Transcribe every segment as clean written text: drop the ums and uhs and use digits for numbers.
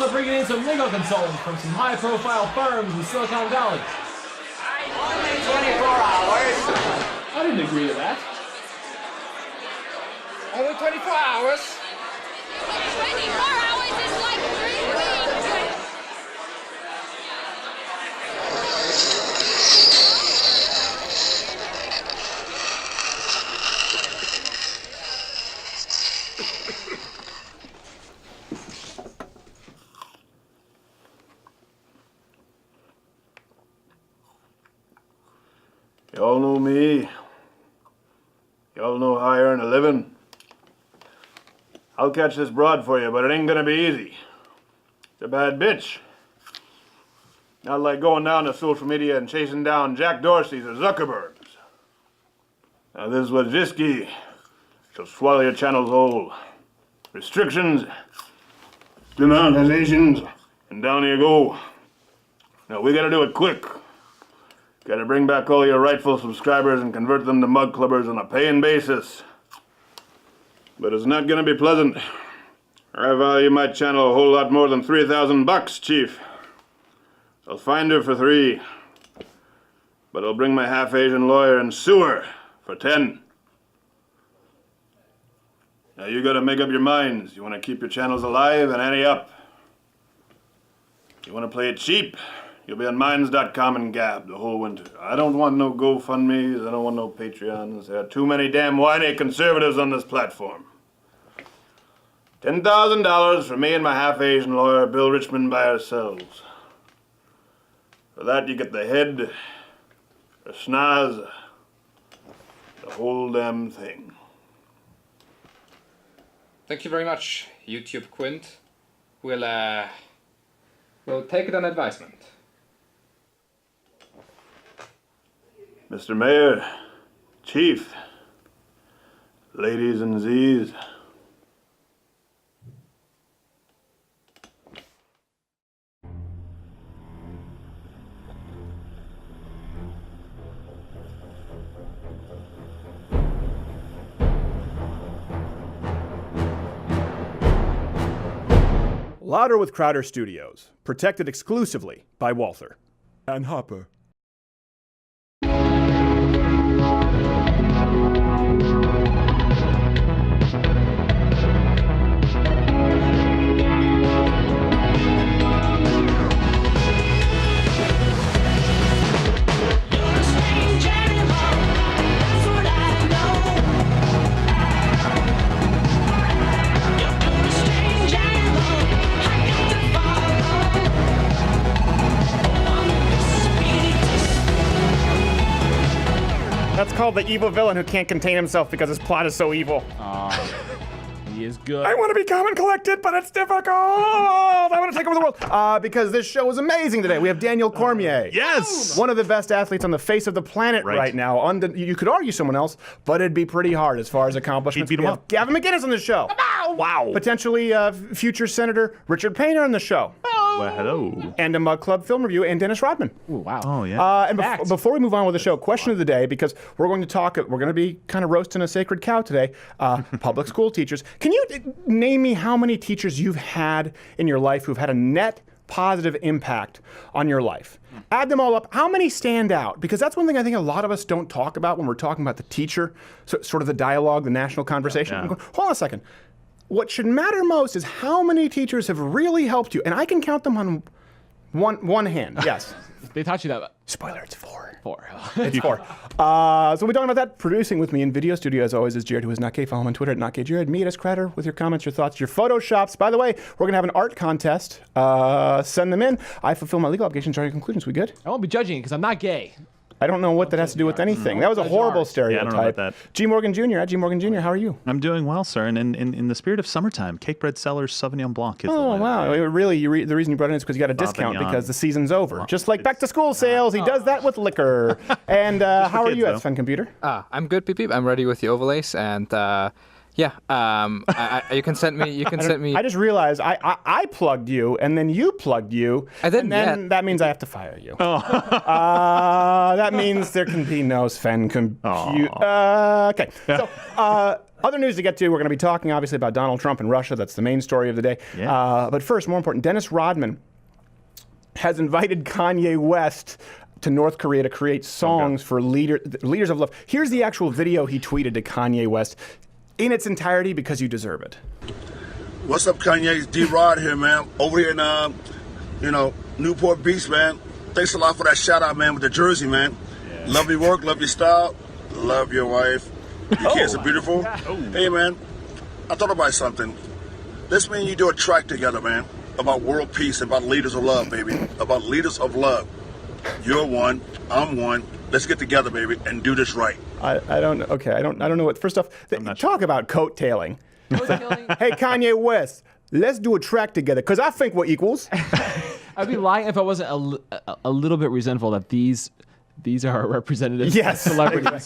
also bringing in some legal consultants from some high-profile firms in Silicon Valley. Only 24 hours. I didn't agree to that. Only 24 hours. 24 hours is like 3 weeks. Y'all know me. Y'all know how I earn a living. I'll catch this broad for you, but it ain't gonna be easy. It's a bad bitch. Not like going down to social media and chasing down Jack Dorsey's or Zuckerberg's. Now this is what's risky. She'll swallow your channels whole. Restrictions, demonetizations, and down you go. Now we gotta do it quick. Gotta bring back all your rightful subscribers and convert them to mug clubbers on a paying basis. But it's not gonna be pleasant. I value my channel a whole lot more than $3,000, Chief. I'll find her for 3. But I'll bring my half-Asian lawyer and sue her for 10. Now you gotta make up your minds. You wanna keep your channels alive and ante up. You wanna play it cheap? You'll be on Minds.com and Gab the whole winter. I don't want no GoFundMes. I don't want no Patreons. There are too many damn whiny conservatives on this platform. $10,000 for me and my half-Asian lawyer, Bill Richmond, by ourselves. For that, you get the head, the schnoz, the whole damn thing. Thank you very much, YouTube Quint. We'll take it on advisement. Mr. Mayor, Chief, ladies and Z's. Louder with Crowder Studios, protected exclusively by Walther and Hopper. That's called the evil villain who can't contain himself because his plot is so evil. He is good. I want to be calm and collected, but it's difficult. I want to take over the world. Because this show is amazing today. We have Daniel Cormier. Yes! One of the best athletes on the face of the planet right now. You could argue someone else, but it'd be pretty hard as far as accomplishments. He'd beat him up. Gavin McInnes on the show. Wow. Potentially future Senator Richard Painter on the show. Well, hello. And a Mug Club film review, and Dennis Rodman. Ooh, wow. Oh, yeah. And before we move on with the show, question of the day, because we're going to be kind of roasting a sacred cow today. Public school teachers. Can you name me how many teachers you've had in your life who've had a net positive impact on your life? Add them all up. How many stand out? Because that's one thing I think a lot of us don't talk about when we're talking about the teacher, sort of the dialogue, the national conversation. Yeah. I'm going, hold on a second. What should matter most is how many teachers have really helped you. And I can count them on one hand, yes. They taught you that. Spoiler, it's 4. 4. It's 4. So we're talking about that. Producing with me in video studio, as always, is Jared, who is not gay. Follow him on Twitter at NotGayJared. Me at Crowder with your comments, your thoughts, your photoshops. By the way, we're going to have an art contest. Send them in. I fulfill my legal obligations. Are your conclusions? We good? I won't be judging it because I'm not gay. I don't know what that has to do with anything. That was a horrible stereotype. Yeah, I don't know about that. G. Morgan Jr. At G. Morgan Jr., how are you? I'm doing well, sir. And in the spirit of summertime, Cake Bread Cellars Sauvignon Blanc is the Oh, one. wow. Really, the reason you brought it in is because you got a discount Sauvignon. because the season's over. Well, Just like back-to-school sales, he does that with liquor. And how are kids, you though. at Sven Computer? I'm good, Peep Peep. I'm ready with the overlays, and Yeah. You can send me. You can send me. I just realized I plugged you, and then you plugged you. I didn't and then yet. that means I have to fire you. That means there can be no Sven compute. Okay. So, other news to get to, we're going to be talking obviously about Donald Trump and Russia. That's the main story of the day. Yeah. But first, more important, Dennis Rodman has invited Kanye West to North Korea to create songs for leaders of love. Here's the actual video he tweeted to Kanye West in its entirety because you deserve it. What's up, Kanye? It's D-Rod here, man. Over here in, Newport Beach, man. Thanks a lot for that shout-out, man, with the jersey, man. Yeah. Love your work, love your style, love your wife. Your kids are beautiful. Hey, man, I thought about something. Let's me and you do a track together, man, about world peace, about leaders of love, baby. About leaders of love. You're one, I'm one. Let's get together, baby, and do this right. I don't know. Okay, I don't know what. First off, talk about coattailing. Hey, Kanye West, let's do a track together, because I think we're equals. I'd be lying if I wasn't a little bit resentful that these are our representatives. Yes. Celebrities.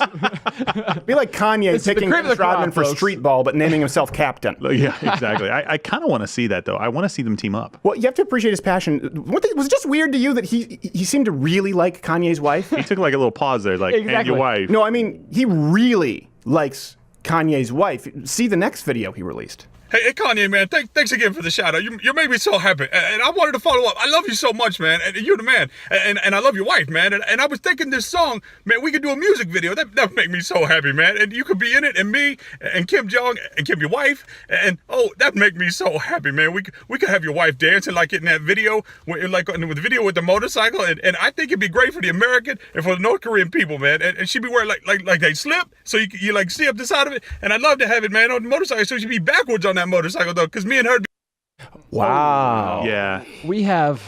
Be like Kanye picking Dennis Rodman for street ball, but naming himself captain. Yeah, exactly. I kind of want to see that, though. I want to see them team up. Well, you have to appreciate his passion. One thing, was it just weird to you that he seemed to really like Kanye's wife? He took like a little pause there, like, and your wife. No, I mean, he really likes Kanye's wife. See the next video he released. Hey, Kanye, man, thanks again for the shout out. You made me so happy. And I wanted to follow up. I love you so much, man. And you're the man. And I love your wife, man. And I was thinking this song, man, we could do a music video. That would make me so happy, man. And you could be in it, and me, and Kim Jong, and Kim, your wife. And, that'd make me so happy, man. We could have your wife dancing like in that video, with the video with the motorcycle. And I think it'd be great for the American and for the North Korean people, man. And she'd be wearing like they slip, so you like see up the side of it. And I'd love to have it, man, on the motorcycle, so she'd be backwards on that motorcycle, though, because me and her. Wow. Yeah. We have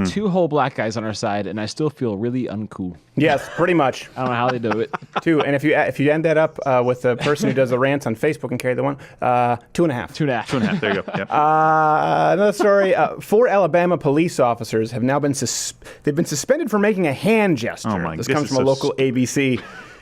two whole black guys on our side, and I still feel really uncool. Yes, pretty much. I don't know how they do it. Two. And if you end that up with the person who does the rants on Facebook and carry the one, 2.5. 2.5. 2.5. There you go. Yep. Another story. 4 Alabama police officers have now been suspended for making a hand gesture. Oh my! This comes from a local ABC.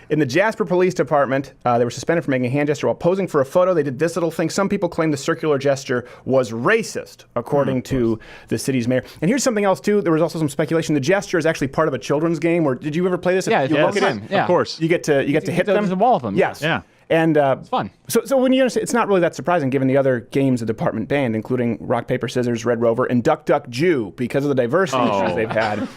In the Jasper Police Department, they were suspended for making a hand gesture while posing for a photo. They did this little thing. Some people claim the circular gesture was racist, according to the city's mayor. And here's something else, too. There was also some speculation. The gesture is actually part of a children's game. Or did you ever play this? Yeah, you look at it, yeah. Of course. You get to hit them. There's a wall of them. Yes. Yeah. And it's fun. So when you understand, it's not really that surprising given the other games the department banned, including Rock, Paper, Scissors, Red Rover, and Duck, Duck, Jew, because of the diversity issues they've had.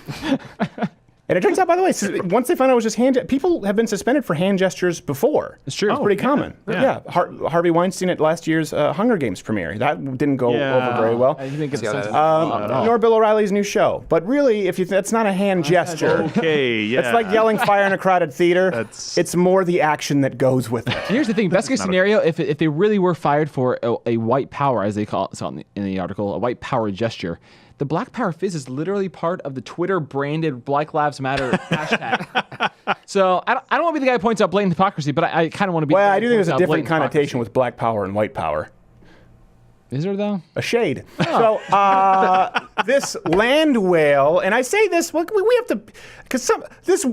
And it turns out, by the way, once they found out it was just people have been suspended for hand gestures before. It's true. It's pretty common. Yeah. Harvey Weinstein at last year's Hunger Games premiere. That didn't go over very well. I didn't get the sense Nor Bill O'Reilly's new show. But really, that's not a hand gesture. Okay, yeah. It's like yelling fire in a crowded theater. It's more the action that goes with it. And here's the thing: best case scenario, if they really were fired for a white power, as they call it in the article, a white power gesture, the Black Power fizz is literally part of the Twitter-branded Black Lives Matter hashtag. So I don't want to be the guy who points out blatant hypocrisy, but I kind of want to be. Well, I do think there's a different connotation with Black Power and white power. Is there, though? A shade. So this land whale, and I say this, we have to, because this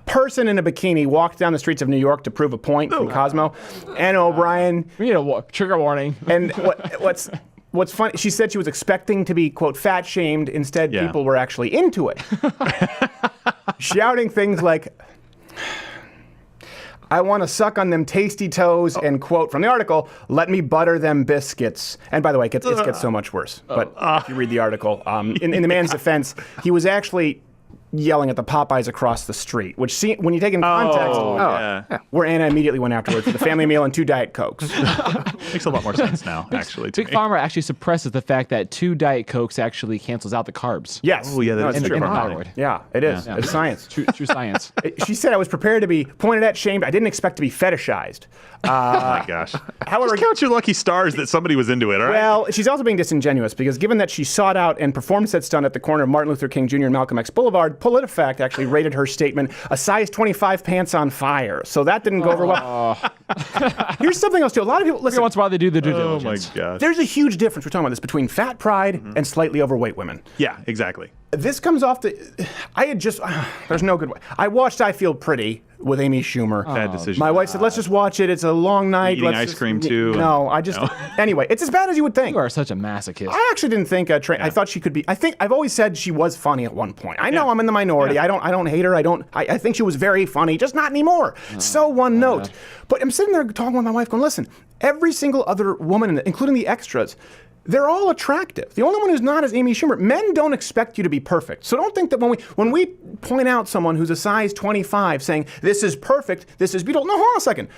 person in a bikini walked down the streets of New York to prove a point from Cosmo. Anna O'Brien. We need a trigger warning. And what's funny, she said she was expecting to be, quote, fat shamed. Instead, people were actually into it. Shouting things like, I want to suck on them tasty toes, and, quote, from the article, let me butter them biscuits. And by the way, it gets so much worse. But if you read the article, in the man's defense, he was actually yelling at the Popeyes across the street, which, when you take in context, where Anna immediately went afterwards for the family meal and 2 Diet Cokes. Makes a lot more sense now, actually. Big Pharma actually suppresses the fact that 2 Diet Cokes actually cancels out the carbs. Yes. Oh, yeah, that's true. Yeah, it is. It's science. True science. She said, I was prepared to be pointed at, shamed. I didn't expect to be fetishized. Oh, my gosh. However, just count your lucky stars that somebody was into it, all right? Well, she's also being disingenuous because given that she sought out and performed said stunt at the corner of Martin Luther King Jr. and Malcolm X Boulevard, PolitiFact actually rated her statement a size 25 pants on fire. So that didn't go over well. Here's something else, too. A lot of people, listen. Every once in a while they do the due diligence. Oh, my gosh. There's a huge difference, we're talking about this, between fat pride and slightly overweight women. Yeah, exactly. This comes off the. I had just. There's no good way. I watched I Feel Pretty with Amy Schumer. Bad decision. My wife said, let's just watch it. It's a long night. Eating ice cream, too. No, I just. Anyway, it's as bad as you would think. You are such a masochist. I actually didn't think I thought she could be. I've always said she was funny at one point. I know I'm in the minority. I don't hate her. I think she was very funny, just not anymore. So one note. But I'm sitting there talking with my wife, going, listen, every single other woman, including the extras, they're all attractive. The only one who's not is Amy Schumer. Men don't expect you to be perfect. So don't think that when we point out someone who's a size 25 saying, this is perfect, this is beautiful. No, hold on a second.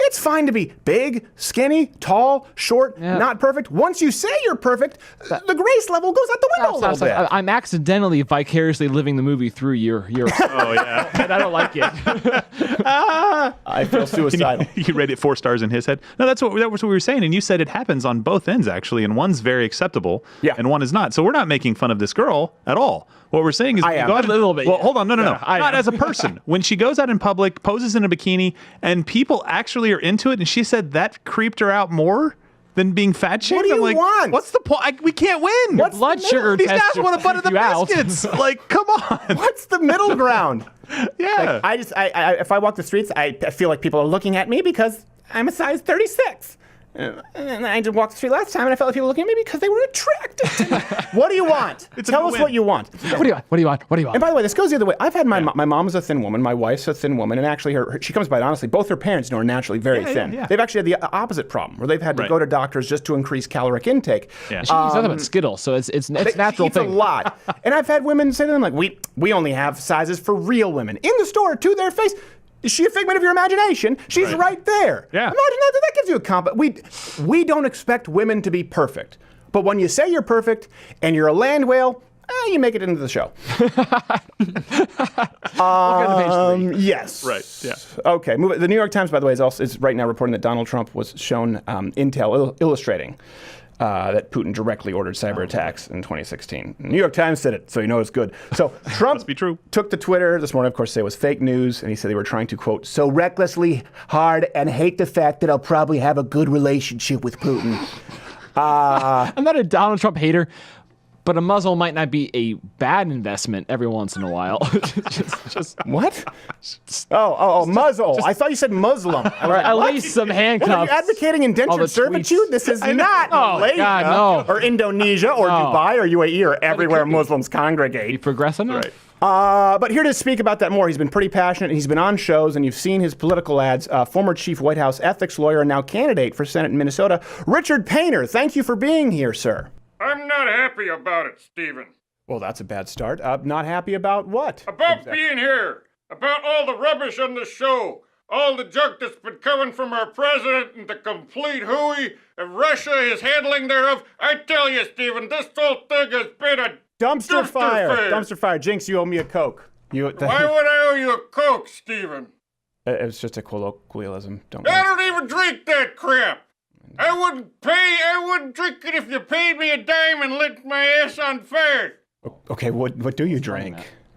It's fine to be big, skinny, tall, short, not perfect. Once you say you're perfect, the grace level goes out the window a little bit. I'm accidentally vicariously living the movie through your Oh, yeah. and I don't like it. I feel suicidal. You rated 4 stars in his head. No, that was what we were saying, and you said it happens on both ends actually, and one's very acceptable, and one is not. So we're not making fun of this girl at all. What we're saying is, I am. go out A little bit. Well, hold on, no. I Not am. as a person. When she goes out in public, poses in a bikini, and people actually are into it, and she said that creeped her out more than being fat shamed. What do you I'm like, want? What's the point? We can't win. What's blood the sugar These test guys want to butter the you out. biscuits. Like, come on. What's the middle ground? Yeah. I if I walk the streets, I feel like people are looking at me because I'm a size 36. And I just walked the street last time, and I felt like people were looking at me because they were attracted to me. What do you want? Tell us win. what you want. What do you want? What do you want? What do you want? And by the way, this goes the other way. I've had my mom's a thin woman, my wife's a thin woman, and actually she comes by it honestly. Both her parents are naturally very thin. yeah. They've actually had the opposite problem, where they've had to Right. go to doctors just to increase caloric intake. Yeah. She eats nothing but Skittles, so it's natural It's thing. a lot. And I've had women say to them, like, we only have sizes for real women. In the store, to their face. Is she a figment of your imagination? She's right there. Yeah. Imagine that gives you a compliment. We don't expect women to be perfect. But when you say you're perfect and you're a land whale, you make it into the show. Look at page 3. Yes. Right, yeah. Okay. The New York Times, by the way, is right now reporting that Donald Trump was shown intel illustrating that Putin directly ordered cyber attacks in 2016. The New York Times said it, so you know it's good. So Trump Must be true. took to Twitter this morning, of course, to say it was fake news, and he said they were trying to, quote, so recklessly hard and hate the fact that I'll probably have a good relationship with Putin. I'm not a Donald Trump hater, but a muzzle might not be a bad investment every once in a while. just What? Oh, muzzle. I thought you said Muslim. or at least some What, are handcuffs. you advocating All indentured the servitude? tweets. This is not Oh, Malaysia God, no. or Indonesia or Dubai or UAE or everywhere Muslims You congregate. progress enough? But here to speak about that more, he's been pretty passionate. He's been on shows, and you've seen his political ads. Former chief White House ethics lawyer and now candidate for Senate in Minnesota, Richard Painter. Thank you for being here, sir. I'm not happy about it, Stephen. Well, that's a bad start. Not happy about what? About being here. About all the rubbish on the show. All the junk that's been coming from our president and the complete hooey of Russia is handling thereof. I tell you, Stephen, this whole thing has been a Dumpster fire. fire. Dumpster fire. Jinx, you owe me a Coke. Why would I owe you a Coke, Stephen? It's just a colloquialism. Don't I worry. don't even drink that crap. I wouldn't drink it if you paid me a dime and lit my ass on fire. Okay, what do you drink?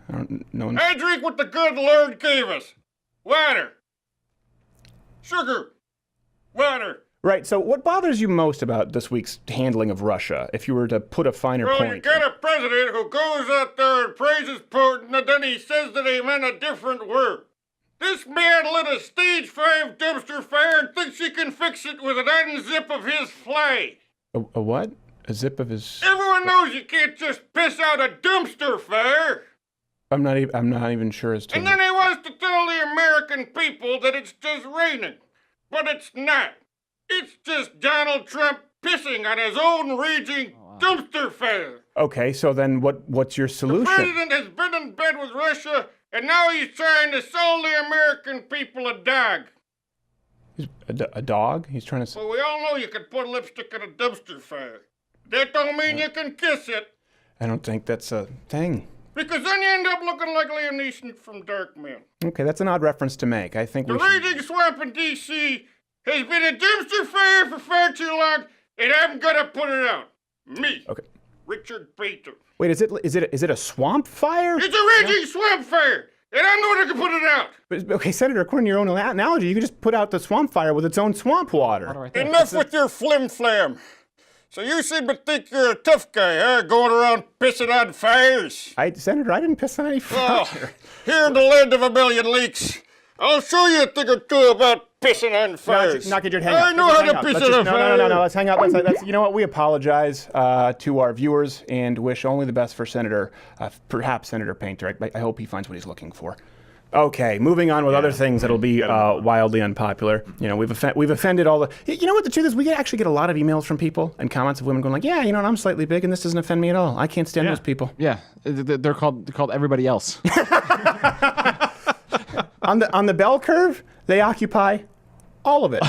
I don't know. I drink what the good Lord gave us. Water. Sugar. Water. Right, so what bothers you most about this week's handling of Russia, if you were to put a finer Well, point? you got a president who goes out there and praises Putin, and then he says that he meant a different word. This man lit a stage 5 dumpster fire and thinks he can fix it with an unzip of his flag. A what? A zip of his... Everyone knows you can't just piss out a dumpster fire. I'm not even sure as to... And then he wants to tell the American people that it's just raining. But it's not. It's just Donald Trump pissing on his own raging dumpster fire. Okay, so then what's your The solution? president has been in bed with Russia, and now he's trying to sell the American people a dog. A dog? He's trying to... Well, we all know you can put lipstick in a dumpster fire. That don't mean you can kiss it, I don't think that's a thing. because then you end up looking like Liam Neeson from Darkman. Okay, that's an odd reference to make. I think The we should... raging swamp in D.C. has been a dumpster fire for far too long, and I'm gonna put it out. Me, Okay. Richard Painter. Wait, is it a swamp fire? It's a raging swamp fire, and I'm the one who can put it out. Okay, Senator, according to your own analogy, you could just put out the swamp fire with its own swamp water. Right there. Enough with your flim-flam. So you seem to think you're a tough guy, huh? Going around pissing on fires. Senator, I didn't piss on any fire. Well, here in the land of a million leaks, I'll show you a thing or two about pissing on fires. Not get your hang up. I know how to piss on a fire. No. Let's hang up. You know what? We apologize to our viewers and wish only the best for Senator, perhaps Senator Painter. I hope he finds what he's looking for. Okay, moving on with other things that'll be wildly unpopular. You know, we've offended all the. You know what the truth is? We actually get a lot of emails from people and comments of women going like, "Yeah, you know, I'm slightly big, and this doesn't offend me at all. I can't stand those people." Yeah, they're called everybody else. On the bell curve, they occupy all of it.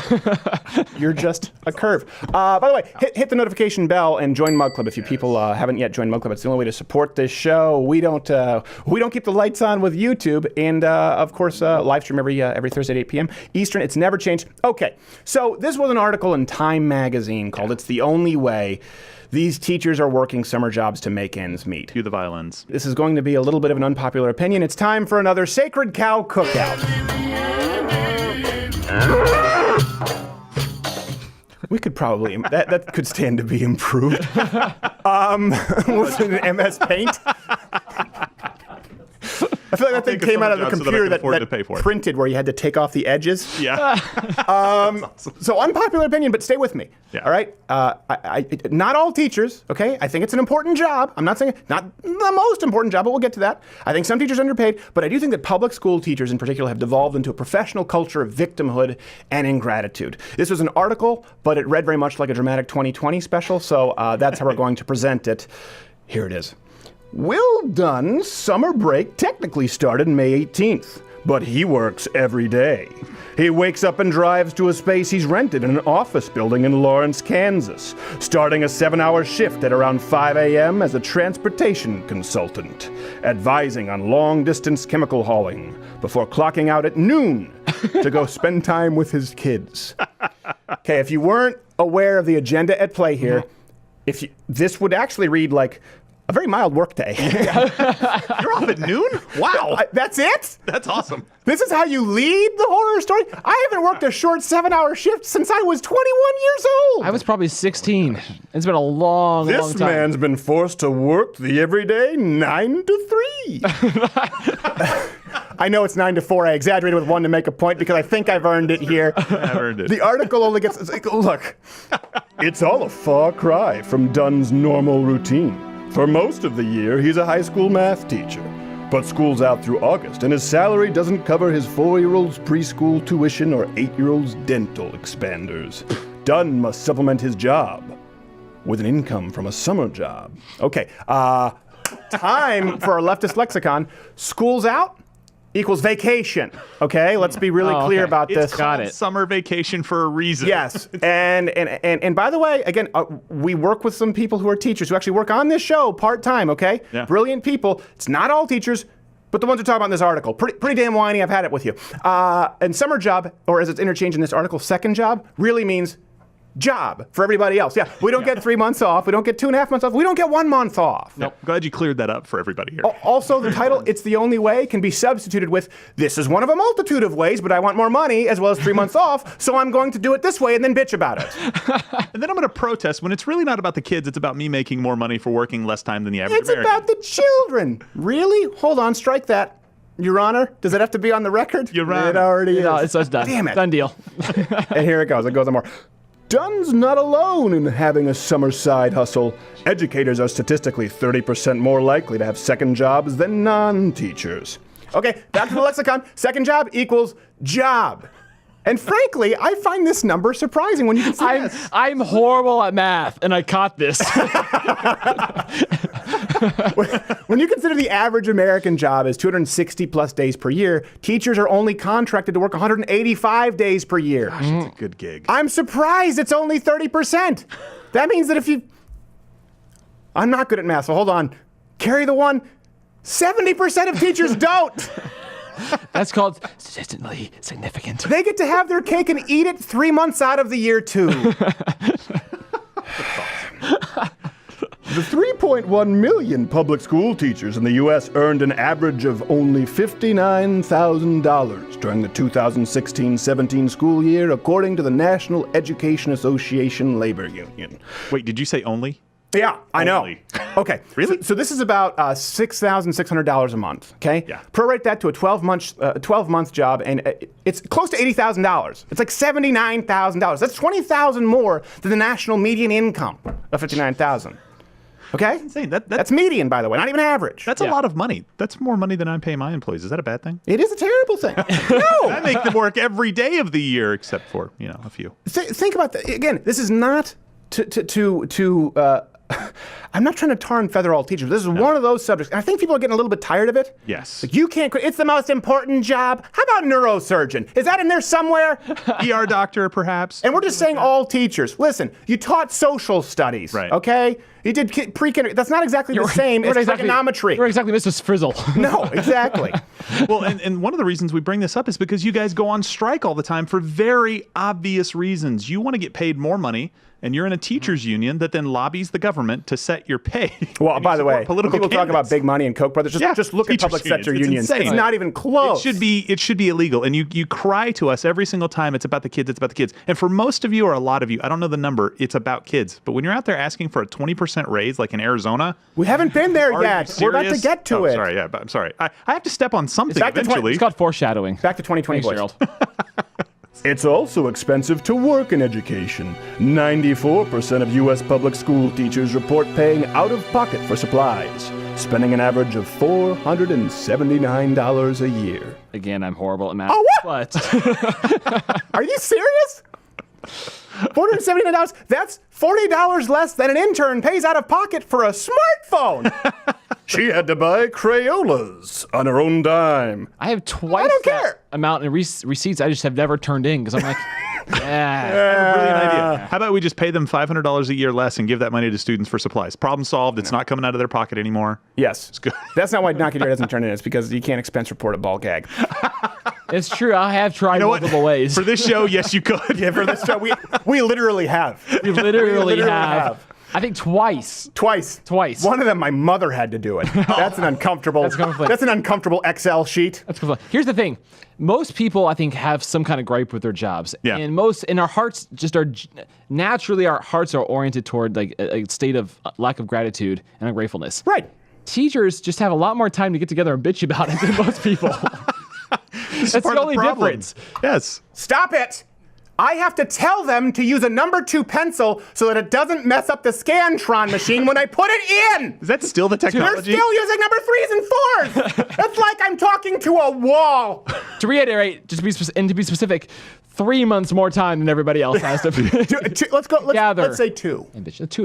You're just a curve. By the way, hit the notification bell and join Mug Club if you people haven't yet joined Mug Club. It's the only way to support this show. We don't keep the lights on with YouTube, and of course, live stream every Thursday at 8 p.m. Eastern. It's never changed. Okay, so this was an article in Time magazine called "It's the Only Way These Teachers Are Working Summer Jobs to Make Ends Meet." Cue the violins. This is going to be a little bit of an unpopular opinion. It's time for another Sacred Cow Cookout. We could probably, that could stand to be improved. Was it an MS Paint? I feel like that thing came out of the computer that printed where you had to take off the edges. Yeah. Awesome. So unpopular opinion, but stay with me. Yeah. All right? Not all teachers, okay? I think it's an important job. I'm not saying not the most important job, but we'll get to that. I think some teachers are underpaid, but I do think that public school teachers in particular have devolved into a professional culture of victimhood and ingratitude. This was an article, but it read very much like a dramatic 2020 special, so that's how we're going to present it. Here it is. Will Dunn's summer break technically started May 18th, but he works every day. He wakes up and drives to a space he's rented in an office building in Lawrence, Kansas, starting a 7-hour shift at around 5 a.m. as a transportation consultant, advising on long-distance chemical hauling, before clocking out at noon to go spend time with his kids. Okay, if you weren't aware of the agenda at play here, this would actually read like a very mild work day. You're off at noon? Wow. That's it? That's awesome. This is how you lead the horror story? I haven't worked a short 7-hour shift since I was 21 years old. I was probably 16. It's been a long time. This man's been forced to work the everyday 9 to 3. I know it's 9 to 4. I exaggerated with 1 to make a point because I think I've earned it here. I've earned it. The article only gets, look, it's all a far cry from Dunn's normal routine. For most of the year, he's a high school math teacher. But school's out through August, and his salary doesn't cover his 4-year-old's preschool tuition or 8-year-old's dental expanders. Dunn must supplement his job with an income from a summer job. Okay, time for our leftist lexicon. School's out equals vacation. Okay, let's be really clear about this. It's called summer vacation for a reason. Yes, and by the way, again, we work with some people who are teachers who actually work on this show part-time, okay? Yeah. Brilliant people. It's not all teachers, but the ones who talk about in this article. Pretty damn whiny, I've had it with you. And summer job, or as it's interchanged in this article, second job, really means job for everybody else. Yeah, we don't get 3 months off. We don't get 2.5 months off. We don't get 1 month off. Nope. Glad you cleared that up for everybody here. Also, the title, It's the Only Way, can be substituted with, this is one of a multitude of ways, but I want more money as well as 3 months off, so I'm going to do it this way and then bitch about it. And then I'm going to protest when it's really not about the kids. It's about me making more money for working less time than the average American. It's about the children. Really? Hold on, strike that. Your Honor, does it have to be on the record? Your Honor. It already is. No, it's done. Damn it. Done deal. And here it goes. It goes on more. Dunn's not alone in having a summer side hustle. Educators are statistically 30% more likely to have second jobs than non-teachers. Okay, back to the lexicon. Second job equals job. And frankly, I find this number surprising when you consider I'm horrible at math, and I caught this. When you consider the average American job is 260 plus days per year, teachers are only contracted to work 185 days per year. Gosh, that's a good gig. I'm surprised it's only 30%. That means that if you... I'm not good at math, so hold on. Carry the one. 70% of teachers don't. That's called statistically significant. They get to have their cake and eat it 3 months out of the year, too. The 3.1 million public school teachers in the U.S. earned an average of only $59,000 during the 2016-17 school year, according to the National Education Association Labor Union. Wait, did you say only? Yeah, I know. Only. Okay. Really? So this is about $6,600 a month, okay? Yeah. Prorate that to a 12-month job, and it's close to $80,000. It's like $79,000. That's $20,000 more than the national median income of $59,000. Okay? That's insane. That's median, by the way, not even average. That's a lot of money. That's more money than I'm paying my employees. Is that a bad thing? It is a terrible thing. No! I make them work every day of the year except for, a few. Think about that. Again, this is not I'm not trying to tar and feather all teachers. This is one of those subjects. And I think people are getting a little bit tired of it. Yes. Like, you can't, it's the most important job. How about neurosurgeon? Is that in there somewhere? ER doctor, perhaps. And we're just saying all teachers. Listen, you taught social studies, right? Okay? You did pre-kindergarten. That's not exactly the same as trigonometry. You're exactly Mrs. Frizzle. No, exactly. Well, and one of the reasons we bring this up is because you guys go on strike all the time for very obvious reasons. You want to get paid more money, and you're in a teachers union that then lobbies the government to set your pay. Well, by the way, when people talk about big money and Koch brothers, just look at public sector unions. It's not even close. It should be illegal. And you cry to us every single time it's about the kids, it's about the kids. And for most of you, or a lot of you, I don't know the number, it's about kids. But when you're out there asking for a 20% raise, like in Arizona, we haven't been there yet. We're about to get to it. Sorry, yeah, but I'm sorry. I have to step on something eventually. It's called foreshadowing. Back to 2020, Thanks, boys. Gerald. It's also expensive to work in education. 94% of U.S. public school teachers report paying out of pocket for supplies, spending an average of $479 a year. Again, I'm horrible at math. Oh, what? But are you serious? $479? That's $40 less than an intern pays out of pocket for a smartphone. She had to buy Crayolas on her own dime. I have twice that amount in receipts I just have never turned in because I'm like, I have a brilliant idea. How about we just pay them $500 a year less and give that money to students for supplies? Problem solved. It's not coming out of their pocket anymore. Yes. It's good. That's not why Knock Your Door doesn't turn in. It's because you can't expense report a ball gag. It's true. I have tried multiple ways. For this show, yes, you could. Yeah, for this show, we literally have. We literally have. I think twice. Twice. One of them, my mother had to do it. That's an uncomfortable. That's an uncomfortable Excel sheet. Here's the thing: most people, I think, have some kind of gripe with their jobs, and our hearts just are naturally. Our hearts are oriented toward like a state of lack of gratitude and ungratefulness. Right. Teachers just have a lot more time to get together and bitch about it than most people. That's the only difference. Yes. Stop it. I have to tell them to use a number 2 pencil so that it doesn't mess up the Scantron machine when I put it in. Is that still the technology? They're still using number 3s and 4s. It's like I'm talking to a wall. To reiterate, to be specific, 3 months more time than everybody else has to Let's say 2.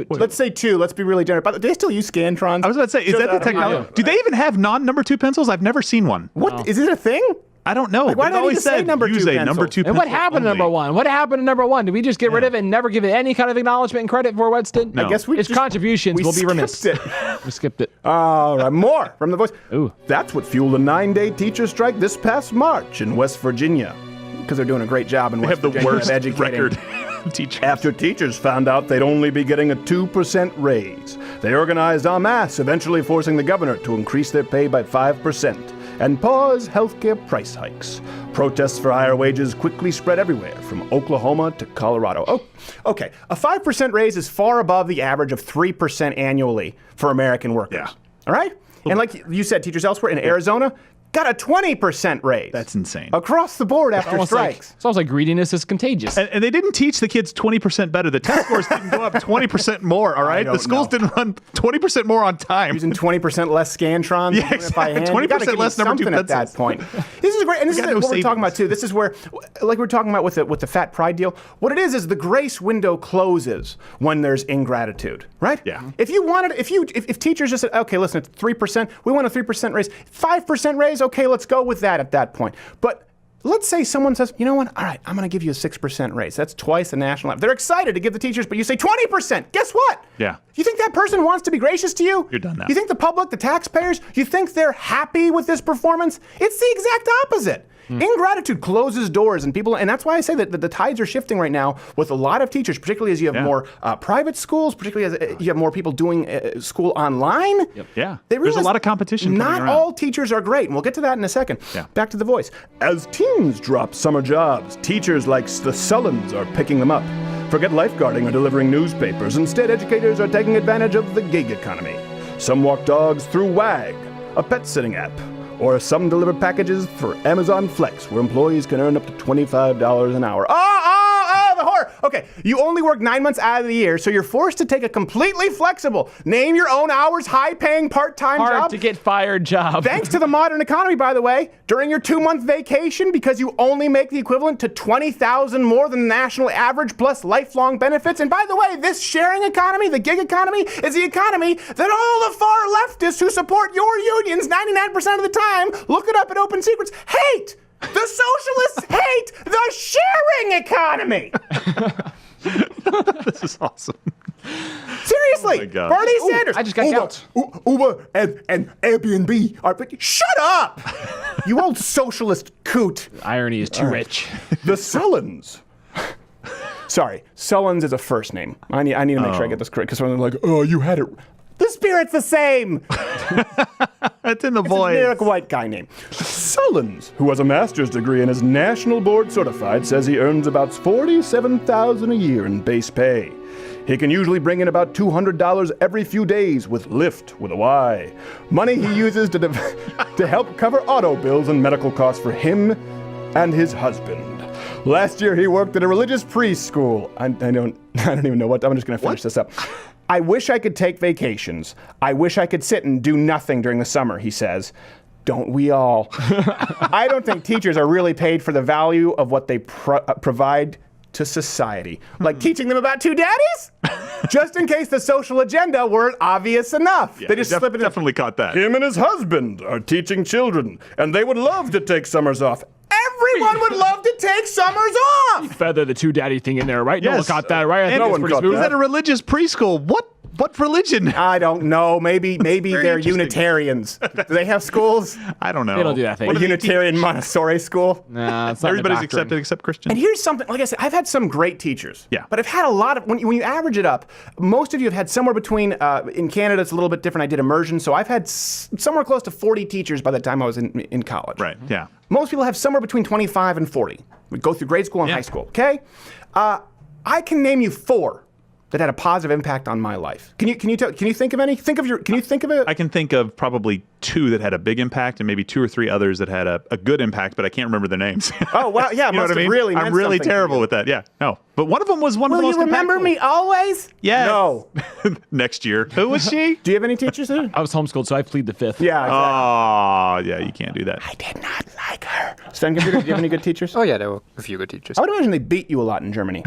Let's say 2. Let's be really generous. But do they still use Scantrons? I was about to say, is that the technology? Do they even have non-number 2 pencils? I've never seen one. What? Is it a thing? I don't know. Like, why don't you say number 2 pencil? Number 2 pencil. And what happened to number 1? What happened to number 1? Did we just get rid of it and never give it any kind of acknowledgement and credit for what it did? No. I guess its contributions will be remiss. We skipped it. All right, more from the voice. Ooh. That's what fueled a 9-day teacher strike this past March in West Virginia. Because they're doing a great job in West Virginia. They have the worst educating record. Teachers. After teachers found out they'd only be getting a 2% raise, they organized en masse, eventually forcing the governor to increase their pay by 5% and pause healthcare price hikes. Protests for higher wages quickly spread everywhere, from Oklahoma to Colorado. Oh, okay. A 5% raise is far above the average of 3% annually for American workers. Yeah. All right? And like you said, teachers elsewhere in Arizona got a 20% raise. That's insane. Across the board after strikes. It's almost like greediness is contagious. And they didn't teach the kids 20% better. The test scores didn't go up 20% more, all right? The schools didn't run 20% more on time. Using 20% less Scantrons. Yeah, exactly. 20% less number 2 pencils. At that point. This is great. And this is what we're talking about, too. This is where, like we're talking about with the fat pride deal, what it is the grace window closes when there's ingratitude, right? Yeah. If teachers just said, okay, listen, it's 3%, we want a 3% raise, 5% raise, okay, let's go with that at that point. But let's say someone says, you know what, all right, I'm going to give you a 6% raise. That's twice the national average. They're excited to give the teachers, but you say 20%. Guess what? Yeah. You think that person wants to be gracious to you? You're done now. You think the public, the taxpayers, you think they're happy with this performance? It's the exact opposite. Ingratitude closes doors, and that's why I say that the tides are shifting right now with a lot of teachers, particularly as you have more private schools, particularly as you have more people doing school online. Yeah. There's a lot of competition. Not all teachers are great, and we'll get to that in a second. Yeah. Back to The Voice. As teens drop summer jobs, teachers like the Sullens are picking them up. Forget lifeguarding or delivering newspapers. Instead, educators are taking advantage of the gig economy. Some walk dogs through WAG, a pet sitting app, or some deliver packages for Amazon Flex, where employees can earn up to $25 an hour. The horror. Okay, you only work 9 months out of the year, so you're forced to take a completely flexible, name your own hours, high-paying part-time job. Hard to get fired job. Thanks to the modern economy, by the way, during your 2-month vacation, because you only make the equivalent to $20,000 more than the national average plus lifelong benefits. And by the way, this sharing economy, the gig economy, is the economy that all the far leftists who support your unions 99% of the time, look it up at Open Secrets, hate. The socialists hate the sharing economy. This is awesome. Seriously, my God. Bernie Sanders. I just got gout. Uber and Airbnb are. Shut up, you old socialist coot. Irony is too rich. The Sullens. Sorry, Sullens is a first name. I need to make sure I get this correct, because when they're like, oh, you had it. The spirit's the same. It's in the It's a voice. generic white guy name. Sullens, who has a master's degree and is national board certified, says he earns about $47,000 a year in base pay. He can usually bring in about $200 every few days with Lyft with a Y. Money he uses to help cover auto bills and medical costs for him and his husband. Last year he worked at a religious preschool. I don't even know what. I'm just going to finish this up. I wish I could take vacations. I wish I could sit and do nothing during the summer, he says. Don't we all? I don't think teachers are really paid for the value of what they provide to society. Like teaching them about two daddies? Just in case the social agenda weren't obvious enough. Yeah, They just slip it in. definitely caught that. Him and his husband are teaching children, and they would love to take summers off. Everyone would love to take summers off. Feather the two daddy thing in there, right? No one Yes. caught that, right? I think No it's one pretty caught smooth. Is that a religious preschool? What religion? I don't know. Maybe Very they're interesting. Unitarians. Do they have schools? I don't know. They don't do that thing. What A do they Unitarian Montessori school? Nah, it's not Everybody's the doctrine. accepted except Christians. And here's something, like I said, I've had some great teachers. Yeah. But I've had a lot of, when you average it up, most of you have had somewhere between, in Canada it's a little bit different, I did immersion, so I've had somewhere close to 40 teachers by the time I was in college. Right, yeah. Most people have somewhere between 25 and 40. We go through grade school and Yeah. high school, okay? I can name you 4 that had a positive impact on my life. Can you think of any? Can you think of it? I can think of probably 2 that had a big impact and maybe 2 or 3 others that had a good impact, but I can't remember their names. Oh, well, yeah, You know must what I have mean? really I'm meant really something to terrible you. with that. Yeah. No. But one of them was one of the Will most you remember impactful. me always? Yes. No. Next year. Who was she? Do you have any teachers there? I was homeschooled, so I plead the fifth. Yeah, exactly. Oh, yeah, you can't do that. I did not like her. Stan Computer, do you have any good teachers? Oh yeah, there were a few good teachers. I would imagine they beat you a lot in Germany.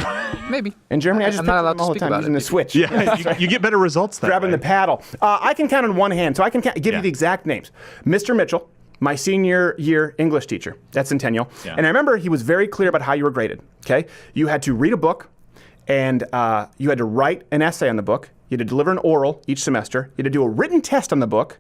Maybe. In Germany, I just I'm not picture allowed them to all the speak time about using it. the switch. Yeah, you get better results that Grabbing way. the paddle. I can count on one hand, so I can give Yeah. you the exact names. Mr. Mitchell, my senior year English teacher at Centennial. Yeah. And I remember he was very clear about how you were graded, okay? You had to read a book, and you had to write an essay on the book. You had to deliver an oral each semester. You had to do a written test on the book.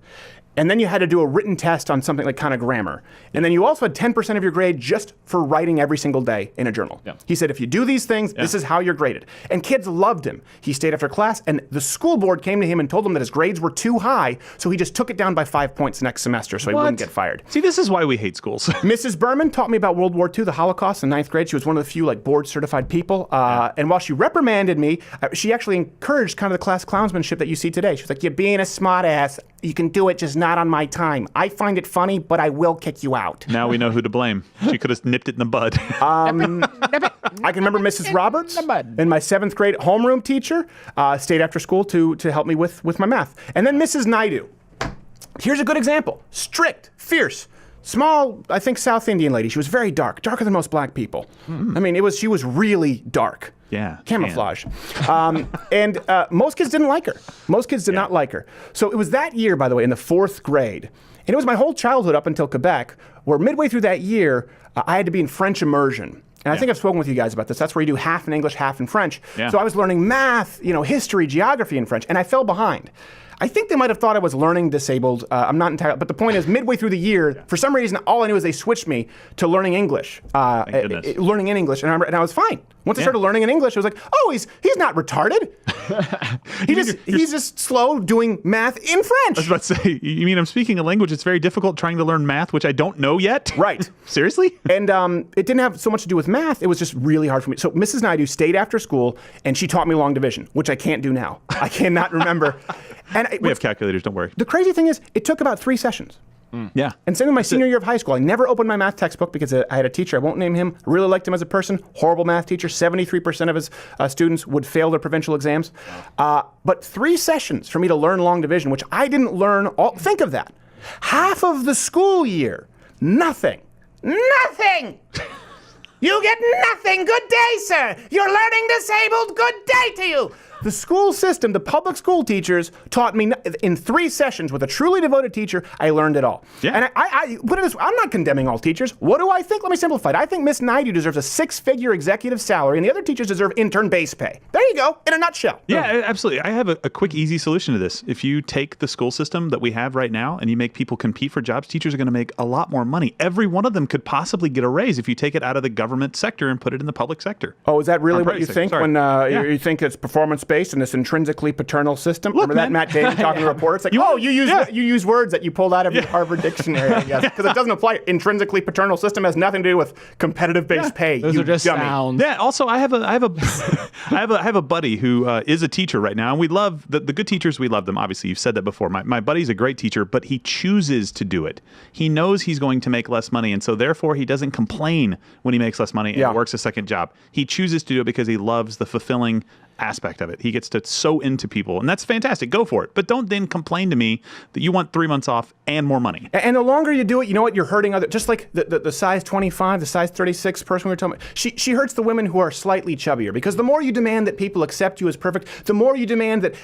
And then you had to do a written test on something like kind of grammar. And then you also had 10% of your grade just for writing every single day in a journal. Yeah. He said, if you do these things, this is how you're graded. And kids loved him. He stayed after class, and the school board came to him and told him that his grades were too high, so he just took it down by 5 points next semester so he wouldn't get fired. See, this is why we hate schools. Mrs. Berman taught me about World War II, the Holocaust, in 9th grade. She was one of the few board-certified people. And while she reprimanded me, she actually encouraged kind of the class clownsmanship that you see today. She was like, you're being a smart ass. You can do it, just not on my time. I find it funny, but I will kick you out. Now we know who to blame. She could have nipped it in the bud. I can remember Mrs. Roberts, and my 7th grade homeroom teacher stayed after school to help me with my math. And then Mrs. Naidu. Here's a good example. Strict, fierce, small, I think South Indian lady. She was very dark, darker than most black people. I mean, she was really dark. Yeah, Camouflage. And most kids didn't like her. Most kids did not like her. So it was that year, by the way, in the 4th grade. And it was my whole childhood up until Quebec, where midway through that year, I had to be in French immersion. And I think I've spoken with you guys about this. That's where you do half in English, half in French. Yeah. So I was learning math, history, geography in French, and I fell behind. I think they might have thought I was learning disabled. I'm not entirely, but the point is, midway through the year, for some reason, all I knew is they switched me to learning English, learning in English, and I was fine. Once I started learning in English, I was like, oh, he's not retarded. he's just slow doing math in French. I was about to say, you mean I'm speaking a language? It's very difficult trying to learn math, which I don't know yet. Right. Seriously? And it didn't have so much to do with math. It was just really hard for me. So Mrs. Naidu stayed after school, and she taught me long division, which I can't do now. I cannot remember. And we have calculators, don't worry. The crazy thing is, it took about 3 sessions. Yeah. And same with my senior year of high school. I never opened my math textbook because I had a teacher. I won't name him. I really liked him as a person. Horrible math teacher. 73% of his students would fail their provincial exams. But 3 sessions for me to learn long division, which I didn't learn all. Think of that. Half of the school year. Nothing. Nothing! You get nothing. Good day, sir. You're learning disabled. Good day to you. The school system, the public school teachers taught me in 3 sessions with a truly devoted teacher, I learned it all. Yeah. And I put it this way, I'm not condemning all teachers. What do I think? Let me simplify it. I think Miss Naidu deserves a 6-figure executive salary, and the other teachers deserve intern base pay. There you go, in a nutshell. Yeah, absolutely. I have a quick, easy solution to this. If you take the school system that we have right now and you make people compete for jobs, teachers are going to make a lot more money. Every one of them could possibly get a raise if you take it out of the government sector and put it in the public sector. Oh, is that really what you think when you think it's performance-based in this intrinsically paternal system? Look, remember that Matt Damon talking to reporters? Like, you use words that you pulled out of your Harvard dictionary, I guess. Because it doesn't apply. Intrinsically paternal system has nothing to do with competitive-based pay. Those are just dummy. sounds. Yeah. Also, I have a buddy who is a teacher right now, and we love the good teachers. We love them. Obviously, you've said that before. My buddy's a great teacher, but he chooses to do it. He knows he's going to make less money, and so therefore he doesn't complain when he makes less money and works a second job. He chooses to do it because he loves the fulfilling aspect of it. He gets to so into people, and that's fantastic. Go for it. But don't then complain to me that you want 3 months off and more money. And the longer you do it, you know what? You're hurting other. Just like the size 25, the size 36 person we were talking about. She hurts the women who are slightly chubbier, because the more you demand that people accept you as perfect, the more you demand that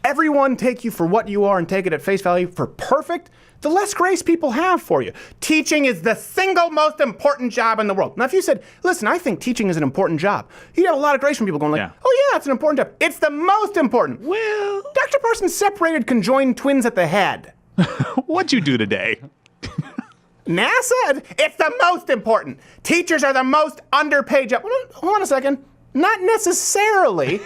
everyone take you for what you are and take it at face value for perfect, the less grace people have for you. Teaching is the single most important job in the world. Now, if you said, listen, I think teaching is an important job, you'd have a lot of grace from people going like, oh yeah, it's an important job. It's the most important. Well, Dr. Parsons separated conjoined twins at the head. What'd you do today? NASA? It's the most important. Teachers are the most underpaid job. Hold on a second. Not necessarily.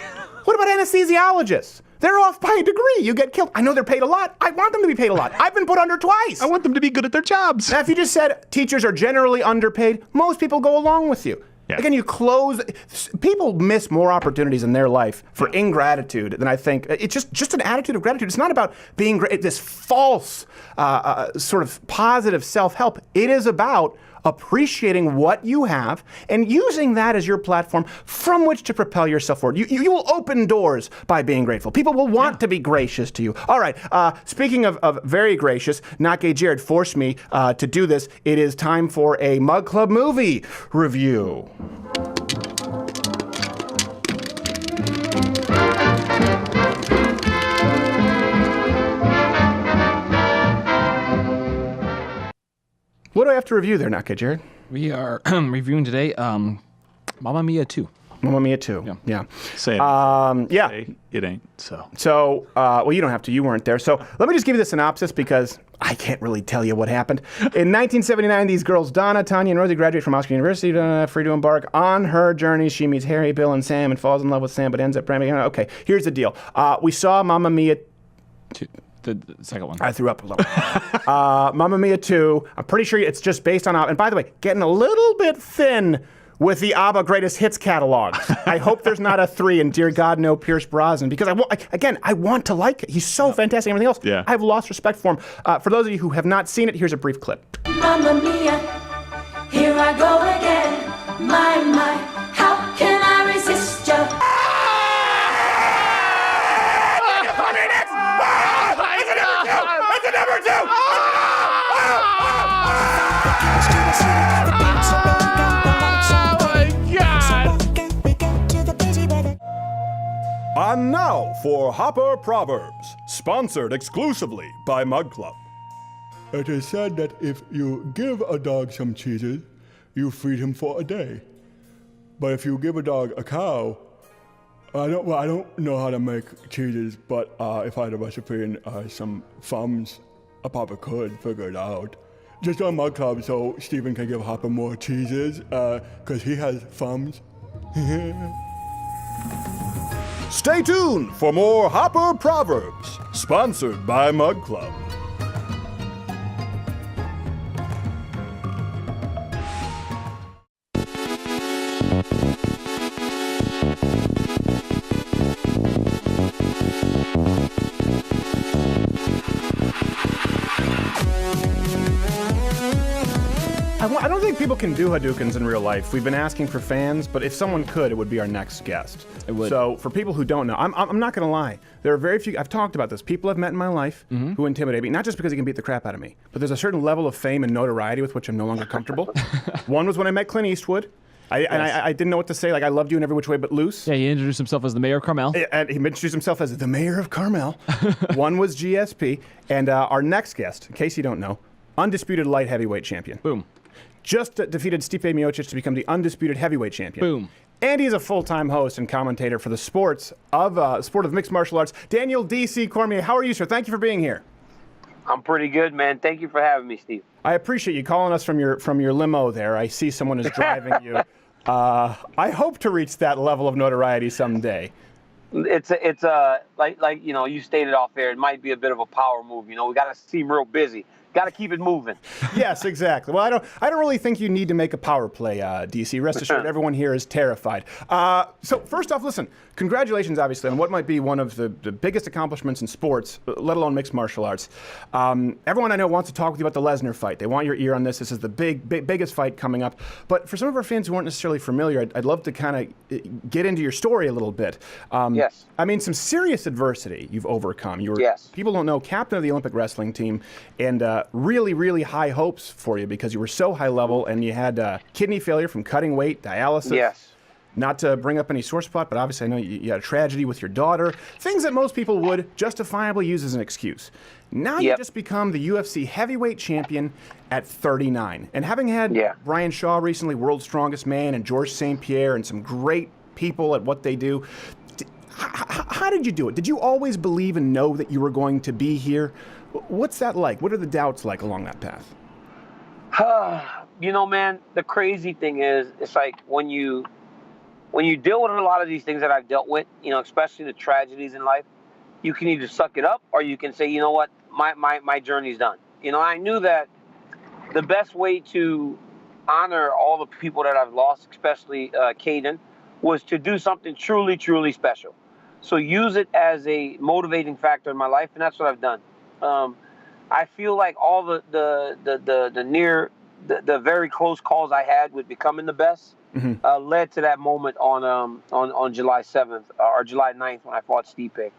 What about anesthesiologists? They're off by a degree. You get killed. I know they're paid a lot. I want them to be paid a lot. I've been put under twice. I want them to be good at their jobs. Now, if you just said teachers are generally underpaid, most people go along with you. Yeah. Again, you close. People miss more opportunities in their life for ingratitude than I think. It's just an attitude of gratitude. It's not about being this false sort of positive self-help. It is about appreciating what you have and using that as your platform from which to propel yourself forward. You will open doors by being grateful. People will want to be gracious to you. All right, speaking of very gracious, Not Gay Jared forced me to do this. It is time for a Mug Club movie review. What do I have to review there, Not Gay Jared? We are reviewing today Mamma Mia 2. Mamma Mia 2. Yeah. Say it. Yeah. Say it ain't so. So, well, you don't have to. You weren't there. So let me just give you the synopsis because I can't really tell you what happened. In 1979, these girls, Donna, Tanya, and Rosie, graduate from Oscar University, free to embark on her journey. She meets Harry, Bill, and Sam and falls in love with Sam, but ends up breaking. Okay, here's the deal. We saw Mamma Mia 2. The second one. I threw up a little. Mamma Mia 2. I'm pretty sure it's just based on... And by the way, getting a little bit thin with the ABBA Greatest Hits catalog. I hope there's not a 3, and dear God, no Pierce Brosnan, because I want to like it. He's so fantastic and everything else. Yeah. I've lost respect for him. For those of you who have not seen it, here's a brief clip. Mamma Mia, here I go again. My, how can I resist you? And now for Hopper Proverbs, sponsored exclusively by Mug Club. It is said that if you give a dog some cheeses, you feed him for a day. But if you give a dog a cow, I don't know how to make cheeses, but if I had a recipe and some thumbs, I probably could figure it out. Just on Mug Club so Steven can give Hopper more cheeses, because he has thumbs. Stay tuned for more Hopper Proverbs, sponsored by Mug Club. I don't think people can do Hadoukens in real life. We've been asking for fans, but if someone could, it would be our next guest. It would. So for people who don't know, I'm not going to lie. There are very few, I've talked about this, people I've met in my life who intimidate me, not just because he can beat the crap out of me, but there's a certain level of fame and notoriety with which I'm no longer comfortable. One was when I met Clint Eastwood. I didn't know what to say. Like, I loved you in every which way but loose. Yeah, he introduced himself as the mayor of Carmel. And he introduced himself as the mayor of Carmel. One was GSP. And our next guest, in case you don't know, undisputed light heavyweight champion. Boom. Just defeated Stipe Miocic to become the undisputed heavyweight champion. Boom. And he's a full-time host and commentator for the sport of mixed martial arts. Daniel D.C. Cormier, how are you, sir? Thank you for being here. I'm pretty good, man. Thank you for having me, Steve. I appreciate you calling us from your limo there. I see someone is driving you. I hope to reach that level of notoriety someday. It's like you stated off there. It might be a bit of a power move. We got to seem real busy. Got to keep it moving. Yes, exactly. Well, I don't really think you need to make a power play, DC. Rest assured, everyone here is terrified. So first off, listen, congratulations, obviously, on what might be one of the biggest accomplishments in sports, let alone mixed martial arts. Everyone I know wants to talk with you about the Lesnar fight. They want your ear on this. This is the biggest fight coming up. But for some of our fans who aren't necessarily familiar, I'd love to kind of get into your story a little bit. Yes. I mean, some serious adversity you've overcome. You were, yes. People don't know, captain of the Olympic wrestling team, and really, really high hopes for you because you were so high level and you had kidney failure from cutting weight, dialysis. Yes. Not to bring up any sore spot, but obviously I know you had a tragedy with your daughter. Things that most people would justifiably use as an excuse. Now you just become the UFC heavyweight champion at 39. And having had Brian Shaw recently, World's Strongest Man, and Georges St. Pierre, and some great people at what they do, how did you do it? Did you always believe and know that you were going to be here? What's that like? What are the doubts like along that path? Man, the crazy thing is, it's like when you deal with a lot of these things that I've dealt with, especially the tragedies in life, you can either suck it up or you can say, you know what, my journey's done. I knew that the best way to honor all the people that I've lost, especially Caden, was to do something truly, truly special. So use it as a motivating factor in my life, and that's what I've done. I feel like all the very close calls I had with becoming the best led to that moment on July 7th or July 9th when I fought Stipe.